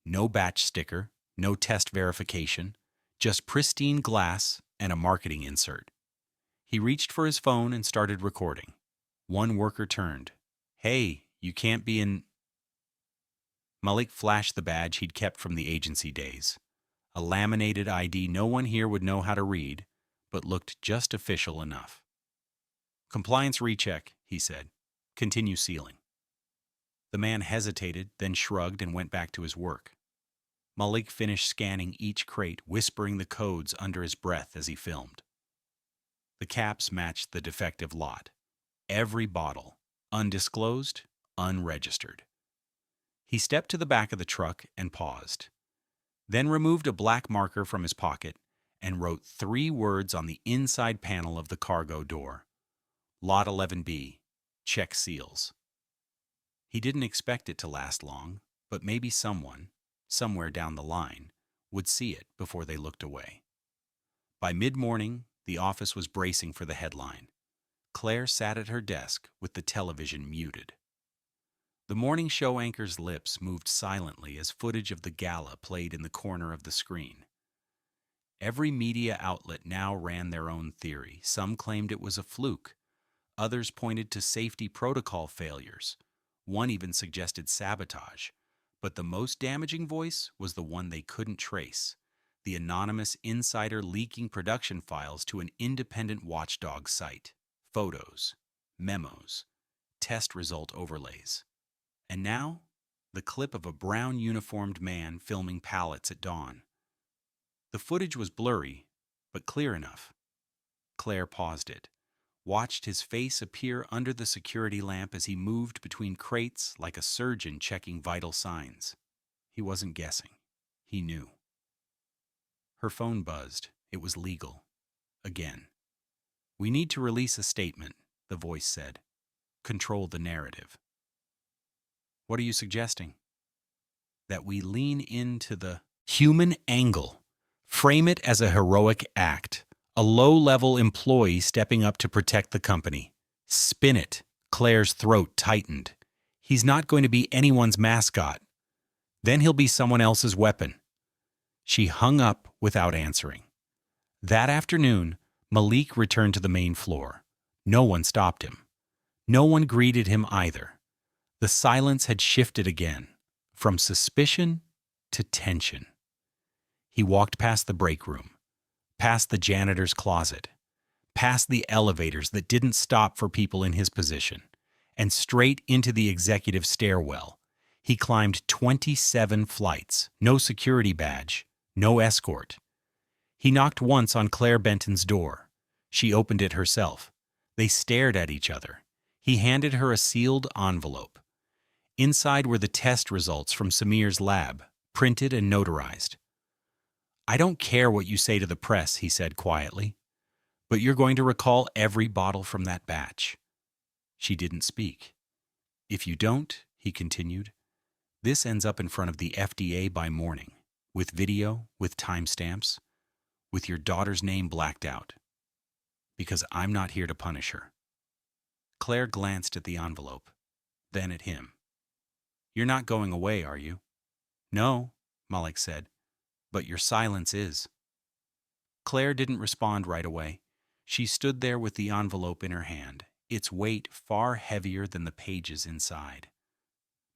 No batch sticker, no test verification, just pristine glass and a marketing insert. He reached for his phone and started recording. One worker turned. "Hey, you can't be in..." Malik flashed the badge he'd kept from the agency days. A laminated ID no one here would know how to read, but looked just official enough. "Compliance recheck," he said. "Continue sealing." The man hesitated, then shrugged and went back to his work. Malik finished scanning each crate, whispering the codes under his breath as he filmed. The caps matched the defective lot. Every bottle, undisclosed, unregistered. He stepped to the back of the truck and paused, then removed a black marker from his pocket and wrote 3 words on the inside panel of the cargo door. Lot 11B, check seals. He didn't expect it to last long, but maybe someone, somewhere down the line, would see it before they looked away. By mid-morning, the office was bracing for the headline. Claire sat at her desk with the television muted. The morning show anchor's lips moved silently as footage of the gala played in the corner of the screen. Every media outlet now ran their own theory. Some claimed it was a fluke. Others pointed to safety protocol failures. One even suggested sabotage. But the most damaging voice was the one they couldn't trace, the anonymous insider leaking production files to an independent watchdog site. Photos, memos, test result overlays. And now, the clip of a brown uniformed man filming pallets at dawn. The footage was blurry, but clear enough. Claire paused it, watched his face appear under the security lamp as he moved between crates like a surgeon checking vital signs. He wasn't guessing. He knew. Her phone buzzed. It was legal. Again. "We need to release a statement," the voice said. "Control the narrative." "What are you suggesting?" "That we lean into the human angle. Frame it as a heroic act. A low-level employee stepping up to protect the company. Spin it." Claire's throat tightened. "He's not going to be anyone's mascot. Then he'll be someone else's weapon." She hung up without answering. That afternoon, Malik returned to the main floor. No one stopped him. No one greeted him either. The silence had shifted again, from suspicion to tension. He walked past the break room, past the janitor's closet, past the elevators that didn't stop for people in his position, and straight into the executive stairwell. He climbed 27 flights, no security badge, no escort. He knocked once on Claire Benton's door. She opened it herself. They stared at each other. He handed her a sealed envelope. Inside were the test results from Samir's lab, printed and notarized. "I don't care what you say to the press," he said quietly, "but you're going to recall every bottle from that batch." She didn't speak. "If you don't," he continued, "this ends up in front of the FDA by morning, with video, with timestamps, with your daughter's name blacked out. Because I'm not here to punish her." Claire glanced at the envelope, then at him. "You're not going away, are you?" "No," Malik said, "but your silence is." Claire didn't respond right away. She stood there with the envelope in her hand, its weight far heavier than the pages inside.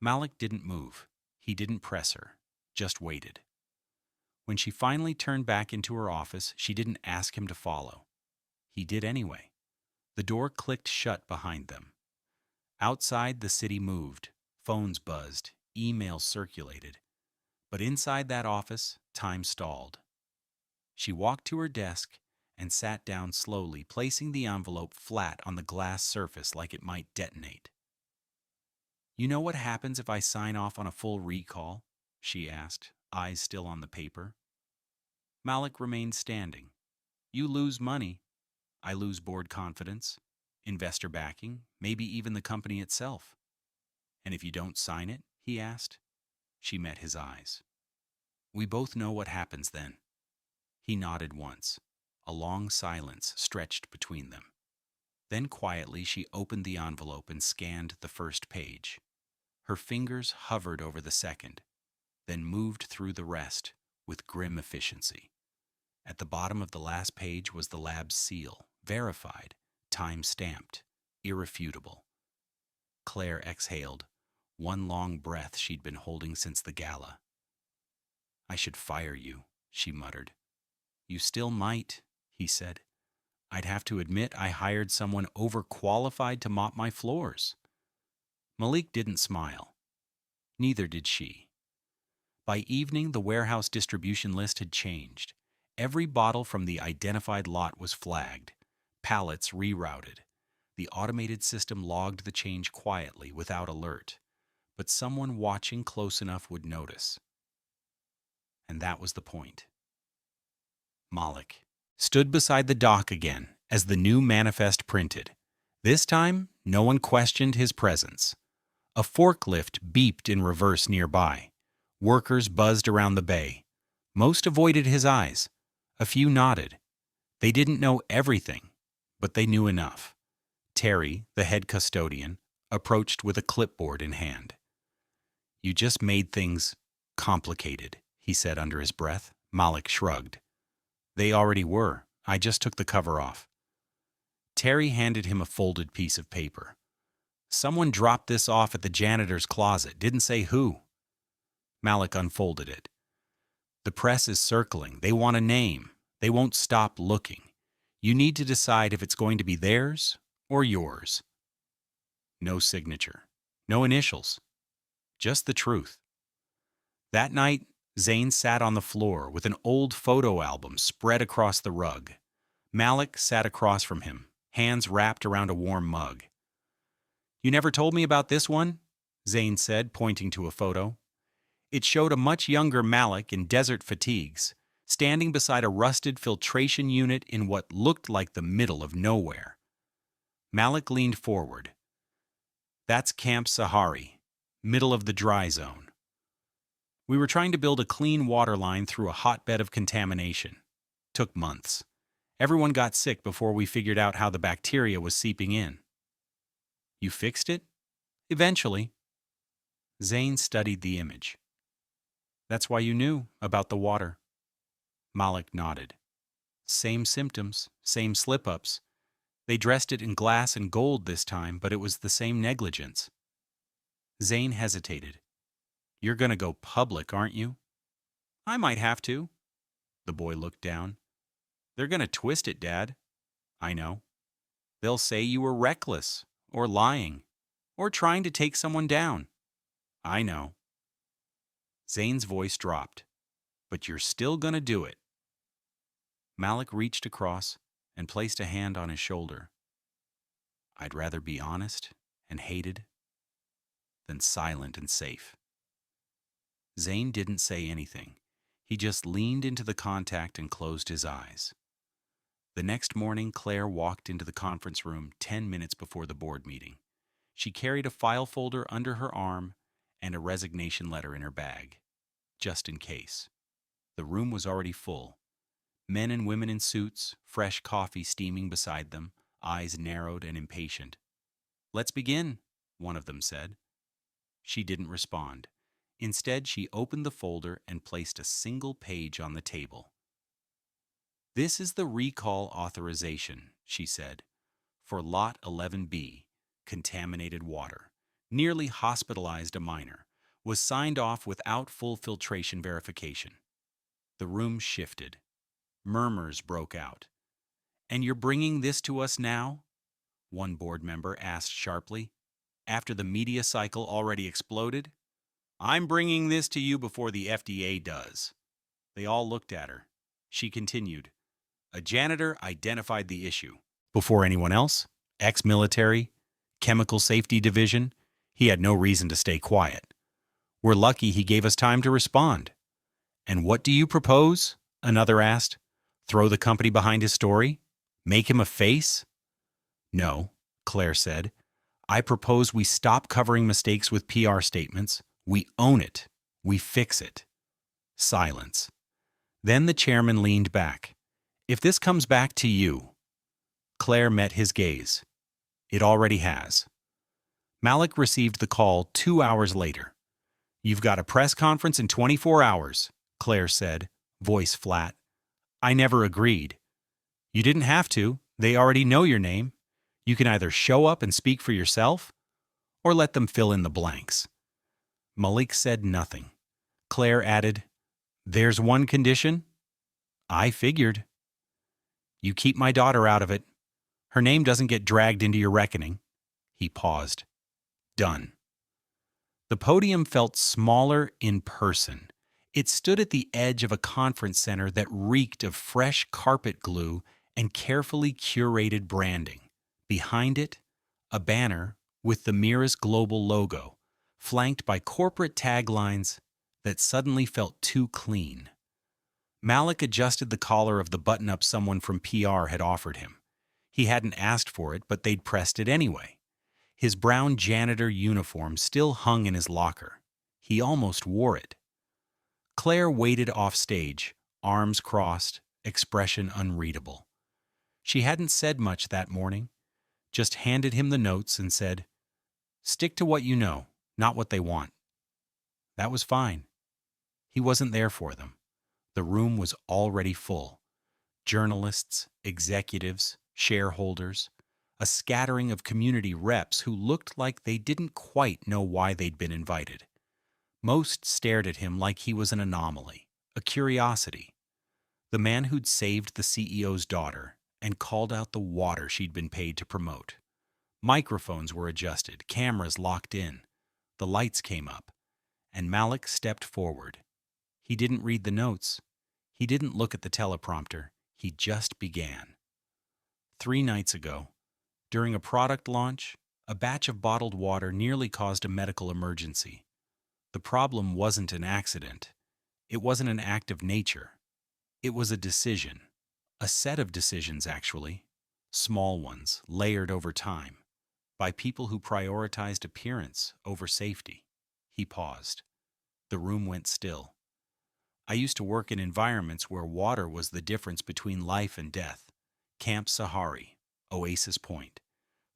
Malik didn't move. He didn't press her, just waited. When she finally turned back into her office, she didn't ask him to follow. He did anyway. The door clicked shut behind them. Outside, the city moved. Phones buzzed. Emails circulated. But inside that office, time stalled. She walked to her desk and sat down slowly, placing the envelope flat on the glass surface like it might detonate. "You know what happens if I sign off on a full recall?" she asked, eyes still on the paper. Malik remained standing. "You lose money. I lose board confidence. Investor backing, maybe even the company itself. And if you don't sign it, he asked. She met his eyes. We both know what happens then. He nodded once. A long silence stretched between them. Then quietly she opened the envelope and scanned the first page. Her fingers hovered over the second, then moved through the rest with grim efficiency. At the bottom of the last page was the lab's seal, verified, time-stamped, irrefutable. Claire exhaled, one long breath she'd been holding since the gala. I should fire you, she muttered. You still might, he said. I'd have to admit I hired someone overqualified to mop my floors. Malik didn't smile. Neither did she. By evening, the warehouse distribution list had changed. Every bottle from the identified lot was flagged, pallets rerouted. The automated system logged the change quietly, without alert, but someone watching close enough would notice. And that was the point. Malik stood beside the dock again as the new manifest printed. This time, no one questioned his presence. A forklift beeped in reverse nearby. Workers buzzed around the bay. Most avoided his eyes. A few nodded. They didn't know everything, but they knew enough. Terry, the head custodian, approached with a clipboard in hand. You just made things complicated, he said under his breath. Malik shrugged. They already were. I just took the cover off. Terry handed him a folded piece of paper. Someone dropped this off at the janitor's closet, didn't say who. Malik unfolded it. The press is circling. They want a name. They won't stop looking. You need to decide if it's going to be theirs or yours. No signature. No initials. Just the truth. That night, Zane sat on the floor with an old photo album spread across the rug. Malik sat across from him, hands wrapped around a warm mug. You never told me about this one? Zane said, pointing to a photo. It showed a much younger Malik in desert fatigues, standing beside a rusted filtration unit in what looked like the middle of nowhere. Malik leaned forward. That's Camp Sahari, middle of the dry zone. We were trying to build a clean water line through a hotbed of contamination. Took months. Everyone got sick before we figured out how the bacteria was seeping in. You fixed it? Eventually. Zane studied the image. That's why you knew about the water. Malik nodded. Same symptoms, same slip-ups. They dressed it in glass and gold this time, but it was the same negligence. Zane hesitated. You're going to go public, aren't you? I might have to. The boy looked down. They're going to twist it, Dad. I know. They'll say you were reckless, or lying, or trying to take someone down. I know. Zane's voice dropped. But you're still going to do it. Malik reached across and placed a hand on his shoulder. I'd rather be honest and hated than silent and safe. Zane didn't say anything. He just leaned into the contact and closed his eyes. The next morning, Claire walked into the conference room 10 minutes before the board meeting. She carried a file folder under her arm and a resignation letter in her bag, just in case. The room was already full. Men and women in suits, fresh coffee steaming beside them, eyes narrowed and impatient. Let's begin, one of them said. She didn't respond. Instead, she opened the folder and placed a single page on the table. This is the recall authorization, she said, for Lot 11B, contaminated water, nearly hospitalized a minor, was signed off without full filtration verification. The room shifted. Murmurs broke out. And you're bringing this to us now? One board member asked sharply, after the media cycle already exploded. I'm bringing this to you before the FDA does. They all looked at her. She continued. A janitor identified the issue. Before anyone else, ex-military, chemical safety division, he had no reason to stay quiet. We're lucky he gave us time to respond. And what do you propose? Another asked. Throw the company behind his story? Make him a face? No, Claire said. I propose we stop covering mistakes with PR statements. We own it. We fix it. Silence. Then the chairman leaned back. If this comes back to you. Claire met his gaze. It already has. Malik received the call 2 hours later. You've got a press conference in 24 hours, Claire said, voice flat. I never agreed. You didn't have to. They already know your name. You can either show up and speak for yourself, or let them fill in the blanks. Malik said nothing. Claire added, There's one condition. I figured. You keep my daughter out of it. Her name doesn't get dragged into your reckoning. He paused. Done. The podium felt smaller in person. It stood at the edge of a conference center that reeked of fresh carpet glue and carefully curated branding. Behind it, a banner with the Mira's global logo, flanked by corporate taglines that suddenly felt too clean. Malik adjusted the collar of the button-up someone from PR had offered him. He hadn't asked for it, but they'd pressed it anyway. His brown janitor uniform still hung in his locker. He almost wore it. Claire waited off stage, arms crossed, expression unreadable. She hadn't said much that morning, just handed him the notes and said, Stick to what you know, not what they want. That was fine. He wasn't there for them. The room was already full. Journalists, executives, shareholders, a scattering of community reps who looked like they didn't quite know why they'd been invited. Most stared at him like he was an anomaly, a curiosity. The man who'd saved the CEO's daughter and called out the water she'd been paid to promote. Microphones were adjusted, cameras locked in. The lights came up, and Malik stepped forward. He didn't read the notes. He didn't look at the teleprompter. He just began. 3 nights ago, during a product launch, a batch of bottled water nearly caused a medical emergency. The problem wasn't an accident. It wasn't an act of nature. It was a decision. A set of decisions, actually. Small ones, layered over time, by people who prioritized appearance over safety. He paused. The room went still. I used to work in environments where water was the difference between life and death. Camp Sahari, Oasis Point.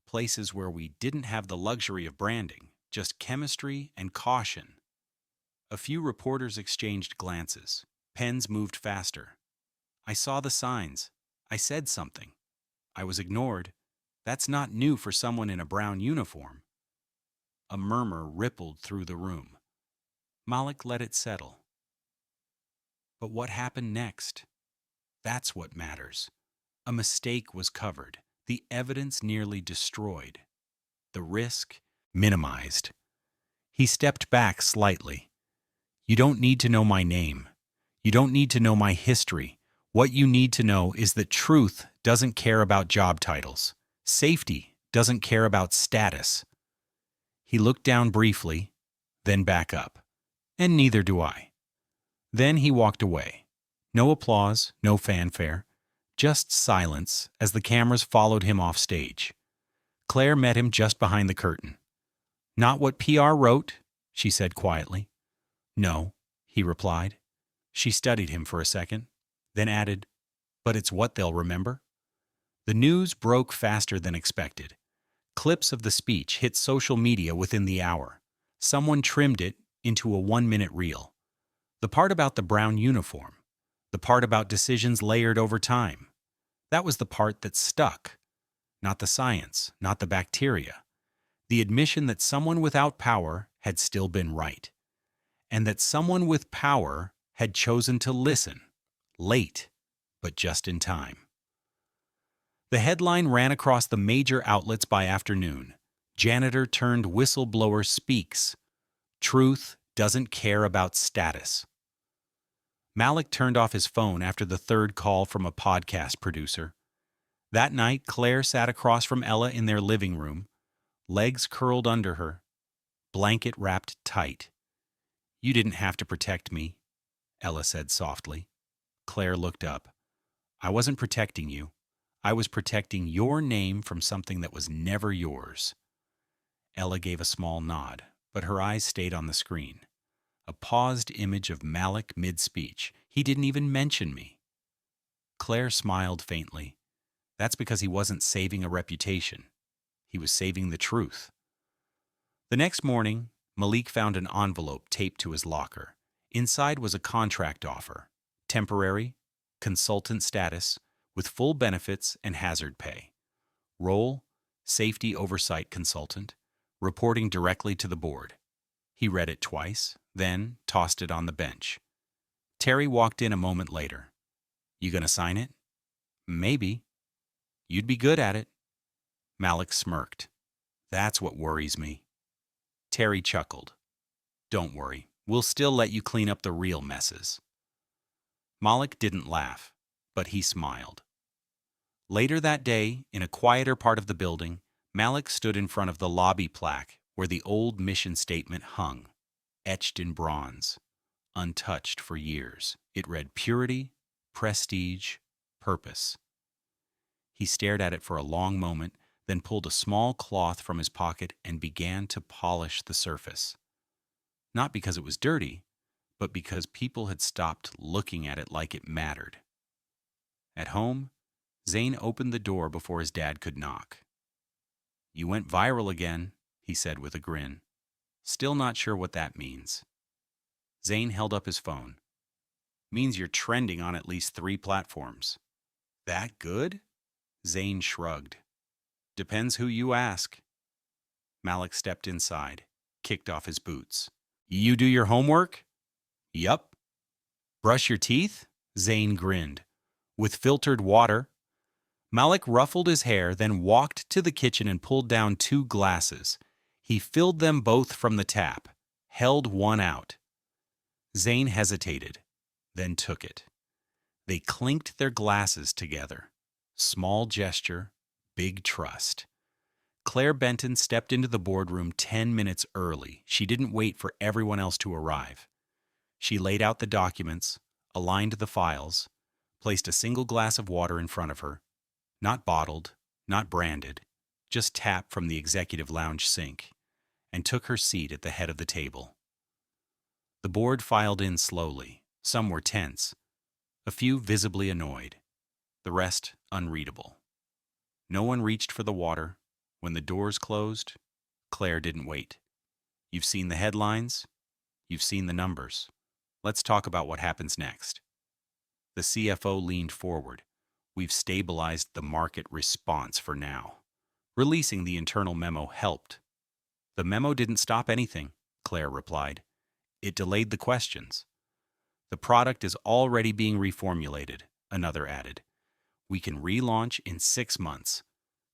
Places where we didn't have the luxury of branding, just chemistry and caution. A few reporters exchanged glances. Pens moved faster. I saw the signs. I said something. I was ignored. That's not new for someone in a brown uniform. A murmur rippled through the room. Malik let it settle. But what happened next? That's what matters. A mistake was covered, the evidence nearly destroyed, the risk minimized. He stepped back slightly. You don't need to know my name. You don't need to know my history. What you need to know is that truth doesn't care about job titles. Safety doesn't care about status. He looked down briefly, then back up. And neither do I. Then he walked away. No applause, no fanfare, just silence as the cameras followed him off stage. Claire met him just behind the curtain. Not what PR wrote, she said quietly. No, he replied. She studied him for a second, then added, but it's what they'll remember. The news broke faster than expected. Clips of the speech hit social media within the hour. Someone trimmed it into a 1-minute reel. The part about the brown uniform. The part about decisions layered over time. That was the part that stuck. Not the science, not the bacteria. The admission that someone without power had still been right. And that someone with power had chosen to listen. Late, but just in time. The headline ran across the major outlets by afternoon. Janitor turned whistleblower speaks. Truth doesn't care about status. Malik turned off his phone after the third call from a podcast producer. That night, Claire sat across from Ella in their living room, legs curled under her, blanket wrapped tight. You didn't have to protect me, Ella said softly. Claire looked up. I wasn't protecting you. I was protecting your name from something that was never yours. Ella gave a small nod, but her eyes stayed on the screen. A paused image of Malik mid-speech. He didn't even mention me. Claire smiled faintly. That's because he wasn't saving a reputation. He was saving the truth. The next morning, Malik found an envelope taped to his locker. Inside was a contract offer, temporary, consultant status, with full benefits and hazard pay. Role, safety oversight consultant, reporting directly to the board. He read it twice, then tossed it on the bench. Terry walked in a moment later. You gonna sign it? Maybe. You'd be good at it. Malik smirked. That's what worries me. Terry chuckled. Don't worry, we'll still let you clean up the real messes. Malik didn't laugh, but he smiled. Later that day, in a quieter part of the building, Malik stood in front of the lobby plaque where the old mission statement hung, etched in bronze, untouched for years. It read purity, prestige, purpose. He stared at it for a long moment, then pulled a small cloth from his pocket and began to polish the surface. Not because it was dirty, but because people had stopped looking at it like it mattered. At home, Zane opened the door before his dad could knock. You went viral again, he said with a grin. Still not sure what that means. Zane held up his phone. Means you're trending on at least 3 platforms. That good? Zane shrugged. Depends who you ask. Malik stepped inside, kicked off his boots. You do your homework? Yup. Brush your teeth? Zane grinned. With filtered water? Malik ruffled his hair, then walked to the kitchen and pulled down 2 glasses. He filled them both from the tap, held one out. Zane hesitated, then took it. They clinked their glasses together. Small gesture, big trust. Claire Benton stepped into the boardroom 10 minutes early. She didn't wait for everyone else to arrive. She laid out the documents, aligned the files, placed a single glass of water in front of her, not bottled, not branded, just tapped from the executive lounge sink, and took her seat at the head of the table. The board filed in slowly. Some were tense, a few visibly annoyed, the rest unreadable. No one reached for the water. When the doors closed, Claire didn't wait. You've seen the headlines. You've seen the numbers. Let's talk about what happens next. The CFO leaned forward. We've stabilized the market response for now. Releasing the internal memo helped. The memo didn't stop anything, Claire replied. It delayed the questions. The product is already being reformulated, another added. We can relaunch in 6 months.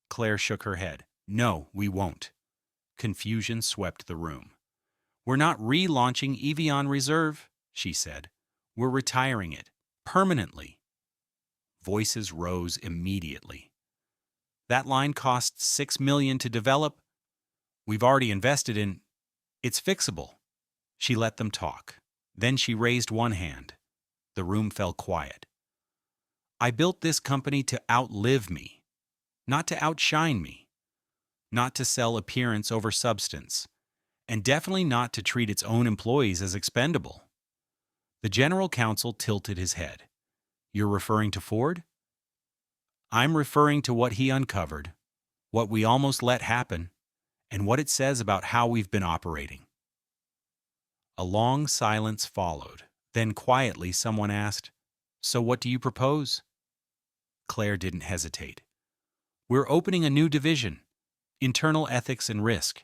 Claire shook her head. No, we won't. Confusion swept the room. We're not relaunching Evian Reserve, she said. We're retiring it, permanently. Voices rose immediately. That line costs $6 million to develop. We've already invested in... It's fixable. She let them talk. Then she raised one hand. The room fell quiet. I built this company to outlive me, not to outshine me, not to sell appearance over substance, and definitely not to treat its own employees as expendable. The general counsel tilted his head. You're referring to Ford? I'm referring to what he uncovered, what we almost let happen, and what it says about how we've been operating. A long silence followed. Then quietly someone asked, So what do you propose? Claire didn't hesitate. We're opening a new division, internal ethics and risk,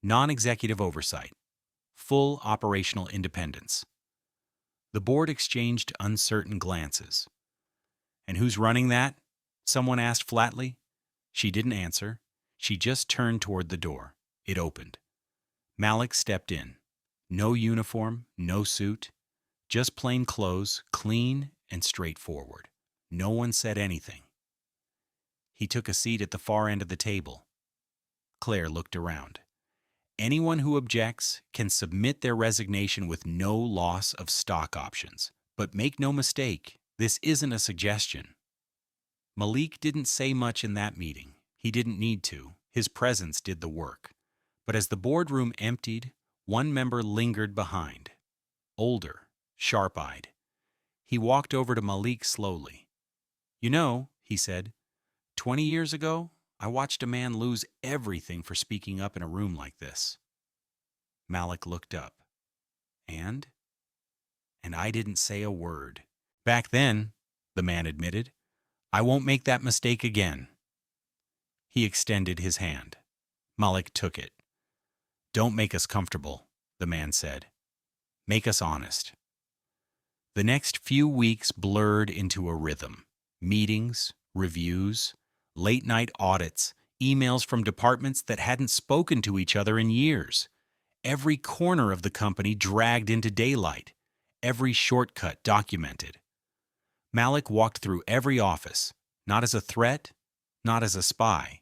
non-executive oversight, full operational independence. The board exchanged uncertain glances. And who's running that? Someone asked flatly. She didn't answer. She just turned toward the door. It opened. Malik stepped in. No uniform, no suit, just plain clothes, clean and straightforward. No one said anything. He took a seat at the far end of the table. Claire looked around. Anyone who objects can submit their resignation with no loss of stock options. But make no mistake, this isn't a suggestion. Malik didn't say much in that meeting. He didn't need to. His presence did the work. But as the boardroom emptied, one member lingered behind. Older, sharp-eyed. He walked over to Malik slowly. "You know," he said, 20 years ago, I watched a man lose everything for speaking up in a room like this." Malik looked up. And? And I didn't say a word. "Back then," the man admitted, "I won't make that mistake again." He extended his hand. Malik took it. "Don't make us comfortable," the man said. "Make us honest." The next few weeks blurred into a rhythm. Meetings, reviews, late-night audits, emails from departments that hadn't spoken to each other in years. Every corner of the company dragged into daylight. Every shortcut documented. Malik walked through every office, not as a threat, not as a spy,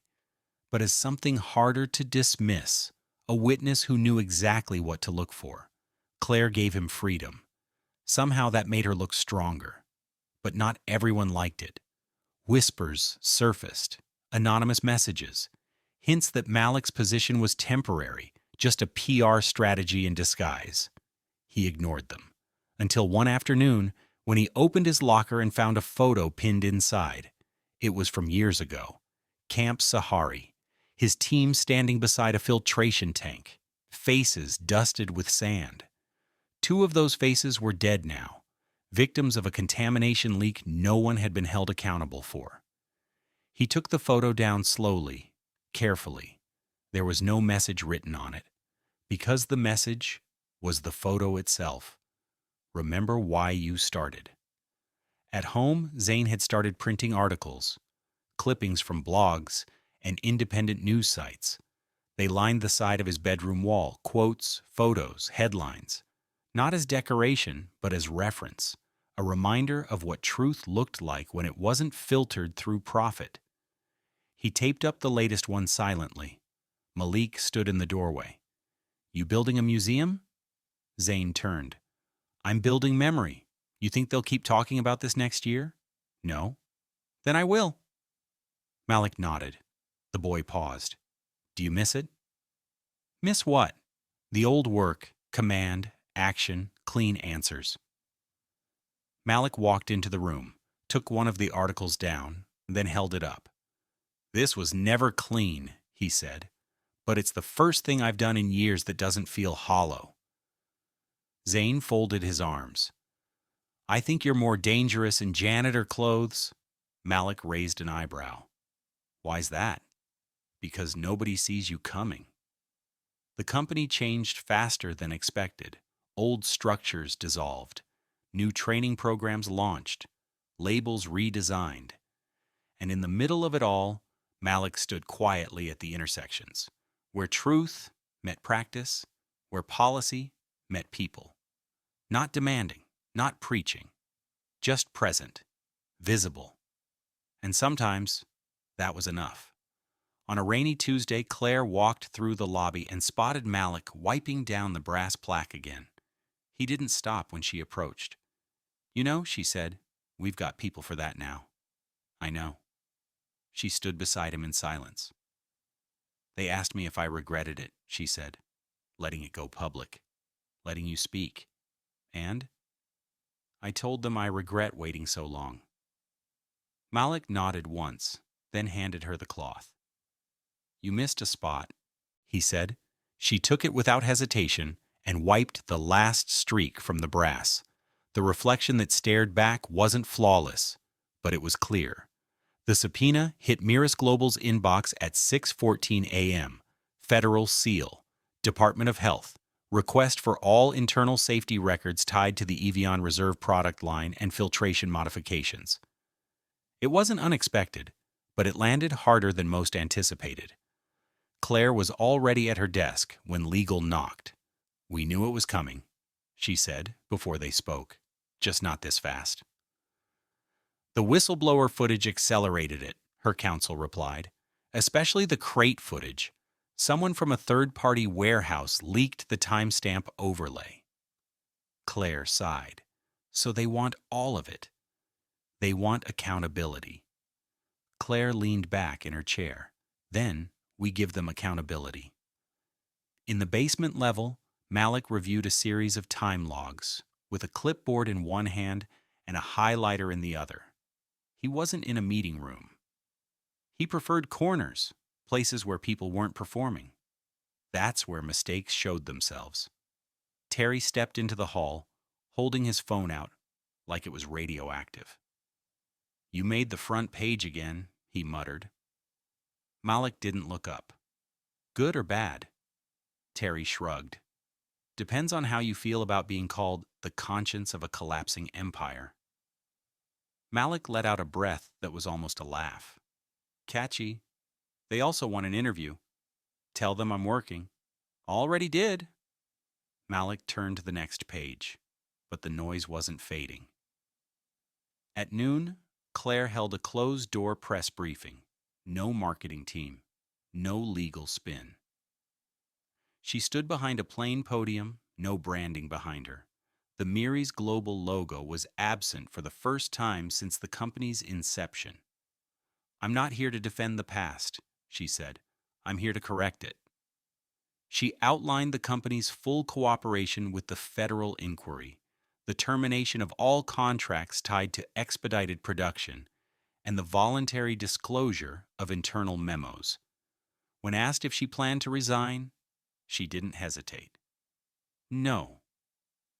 but as something harder to dismiss, a witness who knew exactly what to look for. Claire gave him freedom. Somehow that made her look stronger. But not everyone liked it. Whispers surfaced, anonymous messages, hints that Malik's position was temporary, just a PR strategy in disguise. He ignored them, until one afternoon when he opened his locker and found a photo pinned inside. It was from years ago. Camp Sahari, his team standing beside a filtration tank, faces dusted with sand. Two of those faces were dead now, victims of a contamination leak no one had been held accountable for. He took the photo down slowly, carefully. There was no message written on it, because the message was the photo itself. Remember why you started. At home, Zane had started printing articles, clippings from blogs and independent news sites. They lined the side of his bedroom wall, quotes, photos, headlines. Not as decoration, but as reference, a reminder of what truth looked like when it wasn't filtered through profit. He taped up the latest one silently. Malik stood in the doorway. "You building a museum?" Zane turned. "I'm building memory. You think they'll keep talking about this next year?" "No." "Then I will." Malik nodded. The boy paused. "Do you miss it?" "Miss what?" "The old work, command, action, clean answers." Malik walked into the room, took one of the articles down, then held it up. "This was never clean," he said, "but it's the first thing I've done in years that doesn't feel hollow." Zane folded his arms. "I think you're more dangerous in janitor clothes." Malik raised an eyebrow. "Why's that?" "Because nobody sees you coming." The company changed faster than expected. Old structures dissolved. New training programs launched. Labels redesigned. And in the middle of it all, Malik stood quietly at the intersections, where truth met practice, where policy met people. Not demanding, not preaching, just present, visible. And sometimes that was enough. On a rainy Tuesday, Claire walked through the lobby and spotted Malik wiping down the brass plaque again. He didn't stop when she approached. "You know," she said, "we've got people for that now." "I know." She stood beside him in silence. "They asked me if I regretted it," she said, "letting it go public, letting you speak. And I told them I regret waiting so long." Malik nodded once, then handed her the cloth. "You missed a spot," he said. She took it without hesitation and wiped the last streak from the brass. The reflection that stared back wasn't flawless, but it was clear. The subpoena hit Miras Global's inbox at 6:14 a.m. Federal seal, Department of Health, request for all internal safety records tied to the Evian Reserve product line and filtration modifications. It wasn't unexpected, but it landed harder than most anticipated. Claire was already at her desk when legal knocked. "We knew it was coming," she said before they spoke, "just not this fast." "The whistleblower footage accelerated it," her counsel replied, "especially the crate footage. Someone from a third-party warehouse leaked the timestamp overlay." Claire sighed. "So they want all of it. They want accountability." Claire leaned back in her chair. Then we give them accountability. In the basement level, Malik reviewed a series of time logs, with a clipboard in one hand and a highlighter in the other. He wasn't in a meeting room. He preferred corners, places where people weren't performing. That's where mistakes showed themselves. Terry stepped into the hall, holding his phone out like it was radioactive. "You made the front page again," he muttered. Malik didn't look up. "Good or bad?" Terry shrugged. "Depends on how you feel about being called the conscience of a collapsing empire." Malik let out a breath that was almost a laugh. "Catchy. They also want an interview. Tell them I'm working." "Already did." Malik turned to the next page, but the noise wasn't fading. At noon, Claire held a closed-door press briefing. No marketing team. No legal spin. She stood behind a plain podium, no branding behind her. The Miri's global logo was absent for the first time since the company's inception. "I'm not here to defend the past," she said. "I'm here to correct it." She outlined the company's full cooperation with the federal inquiry, the termination of all contracts tied to expedited production, and the voluntary disclosure of internal memos. When asked if she planned to resign, she didn't hesitate. "No,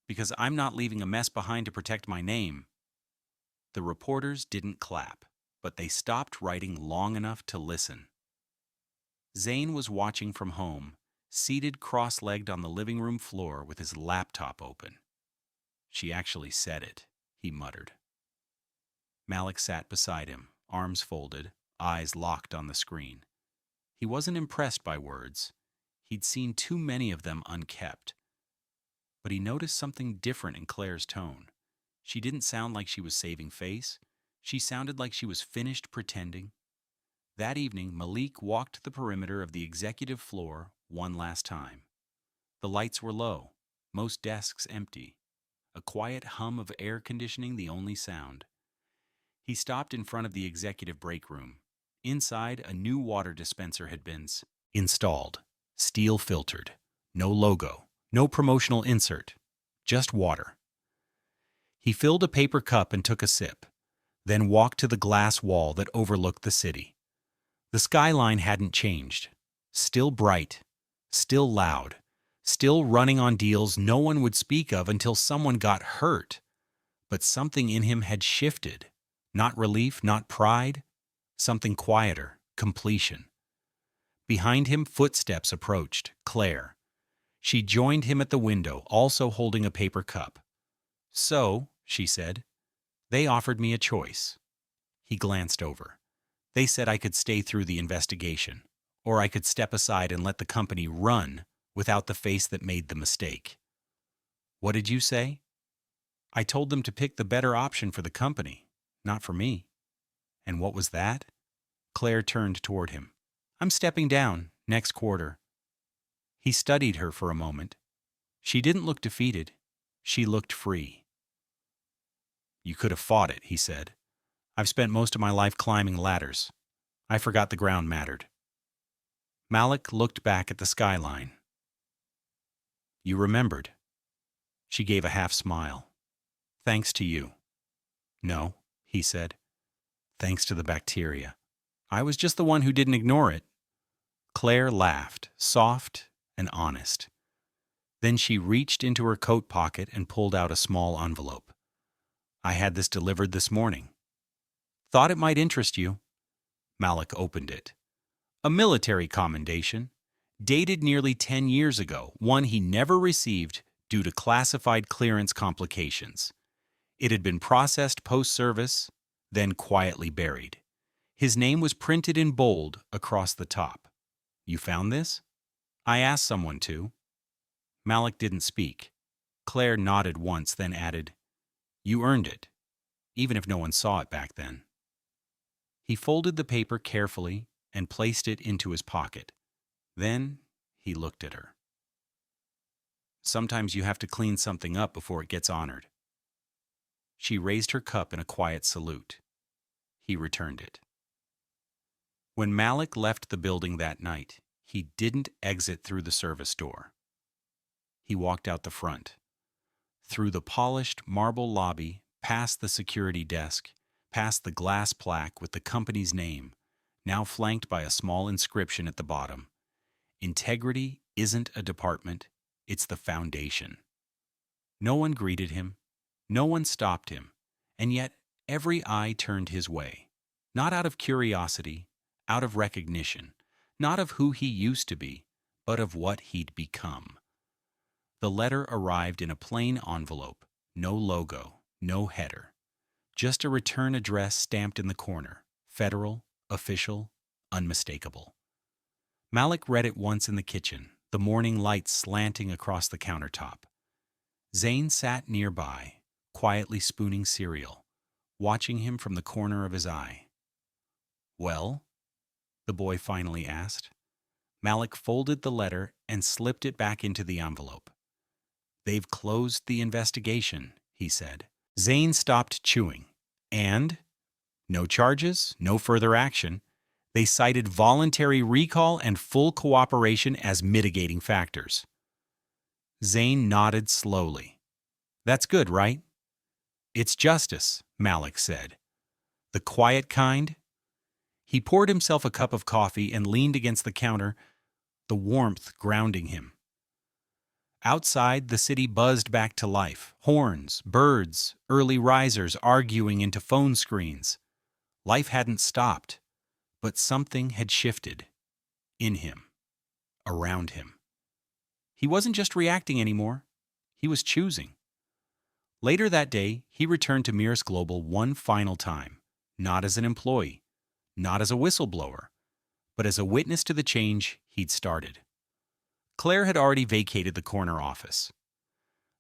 because I'm not leaving a mess behind to protect my name." The reporters didn't clap, but they stopped writing long enough to listen. Zane was watching from home, seated cross-legged on the living room floor with his laptop open. "She actually said it," he muttered. Malik sat beside him, arms folded, eyes locked on the screen. He wasn't impressed by words. He'd seen too many of them unkept. But he noticed something different in Claire's tone. She didn't sound like she was saving face. She sounded like she was finished pretending. That evening, Malik walked the perimeter of the executive floor one last time. The lights were low, most desks empty, a quiet hum of air conditioning the only sound. He stopped in front of the executive break room. Inside, a new water dispenser had been installed, steel-filtered, no logo, no promotional insert, just water. He filled a paper cup and took a sip, then walked to the glass wall that overlooked the city. The skyline hadn't changed. Still bright, still loud, still running on deals no one would speak of until someone got hurt. But something in him had shifted. Not relief, not pride. Something quieter, completion. Behind him, footsteps approached. Claire. She joined him at the window, also holding a paper cup. "So," she said, "they offered me a choice." He glanced over. "They said I could stay through the investigation, or I could step aside and let the company run without the face that made the mistake." "What did you say?" "I told them to pick the better option for the company, not for me." "And what was that?" Claire turned toward him. "I'm stepping down next quarter." He studied her for a moment. She didn't look defeated. She looked free. "You could have fought it," he said. "I've spent most of my life climbing ladders. I forgot the ground mattered." Malik looked back at the skyline. "You remembered." She gave a half smile. "Thanks to you." "No," he said. "Thanks to the bacteria. I was just the one who didn't ignore it." Claire laughed, soft and honest. Then she reached into her coat pocket and pulled out a small envelope. "I had this delivered this morning. Thought it might interest you." Malik opened it. A military commendation, dated nearly 10 years ago, one he never received due to classified clearance complications. It had been processed post-service, then quietly buried. His name was printed in bold across the top. "You found this?" "I asked someone to." Malik didn't speak. Claire nodded once, then added, "You earned it, even if no one saw it back then." He folded the paper carefully and placed it into his pocket. Then he looked at her. "Sometimes you have to clean something up before it gets honored." She raised her cup in a quiet salute. He returned it. When Malik left the building that night, he didn't exit through the service door. He walked out the front, through the polished marble lobby, past the security desk, past the glass plaque with the company's name, now flanked by a small inscription at the bottom. Integrity isn't a department, it's the foundation. No one greeted him, no one stopped him, and yet every eye turned his way, not out of curiosity, out of recognition, not of who he used to be, but of what he'd become. The letter arrived in a plain envelope, no logo, no header. Just a return address stamped in the corner, federal, official, unmistakable. Malik read it once in the kitchen, the morning light slanting across the countertop. Zane sat nearby, quietly spooning cereal, watching him from the corner of his eye. "Well?" the boy finally asked. Malik folded the letter and slipped it back into the envelope. "They've closed the investigation," he said. Zane stopped chewing. And? No charges, no further action. They cited voluntary recall and full cooperation as mitigating factors. Zane nodded slowly. "That's good, right?" "It's justice," Malik said. "The quiet kind?" He poured himself a cup of coffee and leaned against the counter, the warmth grounding him. Outside, the city buzzed back to life. Horns, birds, early risers arguing into phone screens. Life hadn't stopped, but something had shifted. In him. Around him. He wasn't just reacting anymore. He was choosing. Later that day, he returned to Mirrors Global one final time, not as an employee, not as a whistleblower, but as a witness to the change he'd started. Claire had already vacated the corner office.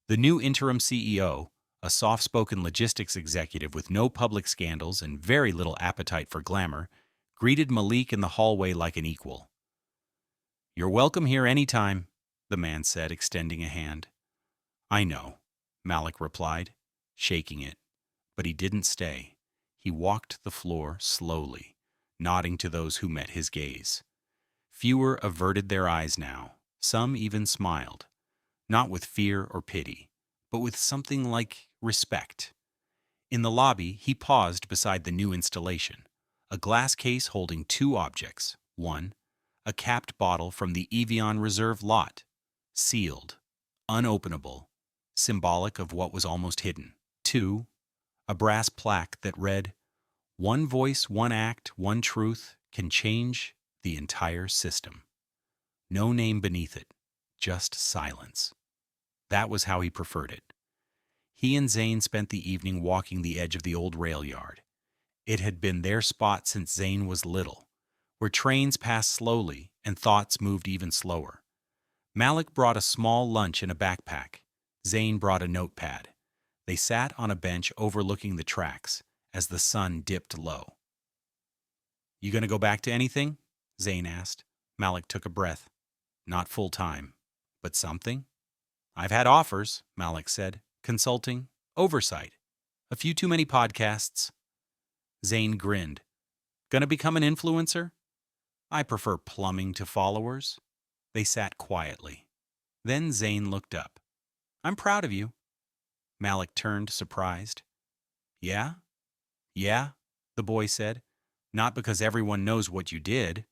The new interim CEO, a soft-spoken logistics executive with no public scandals and very little appetite for glamour, greeted Malik in the hallway like an equal. "You're welcome here anytime," the man said, extending a hand. "I know," Malik replied, shaking it, but he didn't stay. He walked the floor slowly, nodding to those who met his gaze. Fewer averted their eyes now. Some even smiled, not with fear or pity, but with something like respect. In the lobby, he paused beside the new installation, a glass case holding two objects. One, a capped bottle from the Evian Reserve lot, sealed, unopenable, symbolic of what was almost hidden. Two, a brass plaque that read, "One voice, one act, one truth can change the entire system." No name beneath it, just silence. That was how he preferred it. He and Zane spent the evening walking the edge of the old rail yard. It had been their spot since Zane was little, where trains passed slowly and thoughts moved even slower. Malik brought a small lunch in a backpack. Zane brought a notepad. They sat on a bench overlooking the tracks as the sun dipped low. "You gonna go back to anything?" Zane asked. Malik took a breath. "Not full-time, but something?" "I've had offers," Malik said. "Consulting, oversight, a few too many podcasts." Zane grinned. "Gonna become an influencer?" "I prefer plumbing to followers." They sat quietly. Then Zane looked up. "I'm proud of you." Malik turned, surprised. "Yeah? Yeah," the boy said. "Not because everyone knows what you did,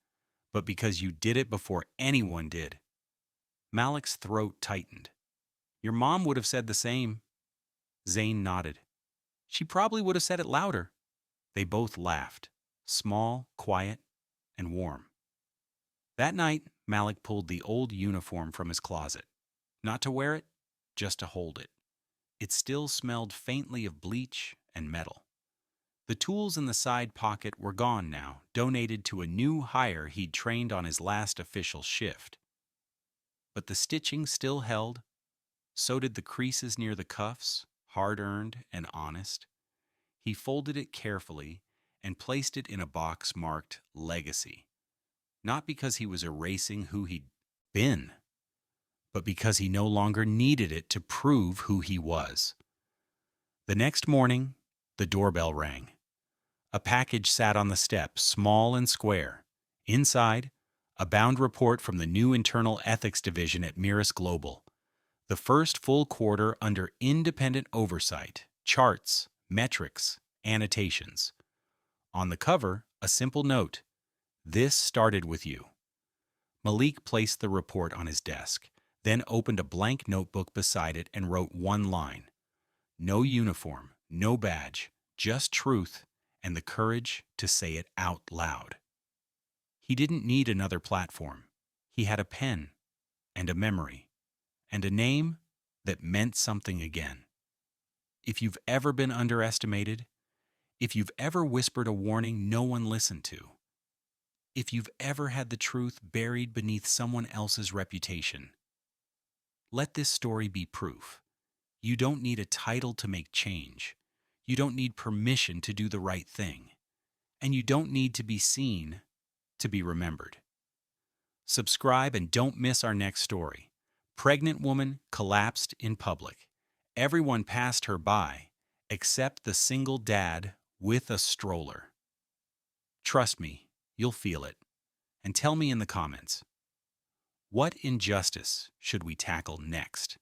but because you did it before anyone did." Malik's throat tightened. "Your mom would have said the same." Zane nodded. "She probably would have said it louder." They both laughed, small, quiet, and warm. That night, Malik pulled the old uniform from his closet. Not to wear it, just to hold it. It still smelled faintly of bleach and metal. The tools in the side pocket were gone now, donated to a new hire he'd trained on his last official shift. But the stitching still held. So did the creases near the cuffs, hard-earned and honest. He folded it carefully and placed it in a box marked Legacy. Not because he was erasing who he'd been, but because he no longer needed it to prove who he was. The next morning, the doorbell rang. A package sat on the step, small and square. Inside, a bound report from the new Internal Ethics Division at Mirus Global. The first full quarter under independent oversight, charts, metrics, annotations. On the cover, a simple note: "This started with you." Malik placed the report on his desk, then opened a blank notebook beside it and wrote one line. No uniform, no badge, just truth and the courage to say it out loud. He didn't need another platform. He had a pen and a memory and a name that meant something again. If you've ever been underestimated, if you've ever whispered a warning no one listened to, if you've ever had the truth buried beneath someone else's reputation, let this story be proof. You don't need a title to make change. You don't need permission to do the right thing. And you don't need to be seen to be remembered. Subscribe and don't miss our next story. Pregnant woman collapsed in public. Everyone passed her by, except the single dad with a stroller. Trust me, you'll feel it. And tell me in the comments, what injustice should we tackle next?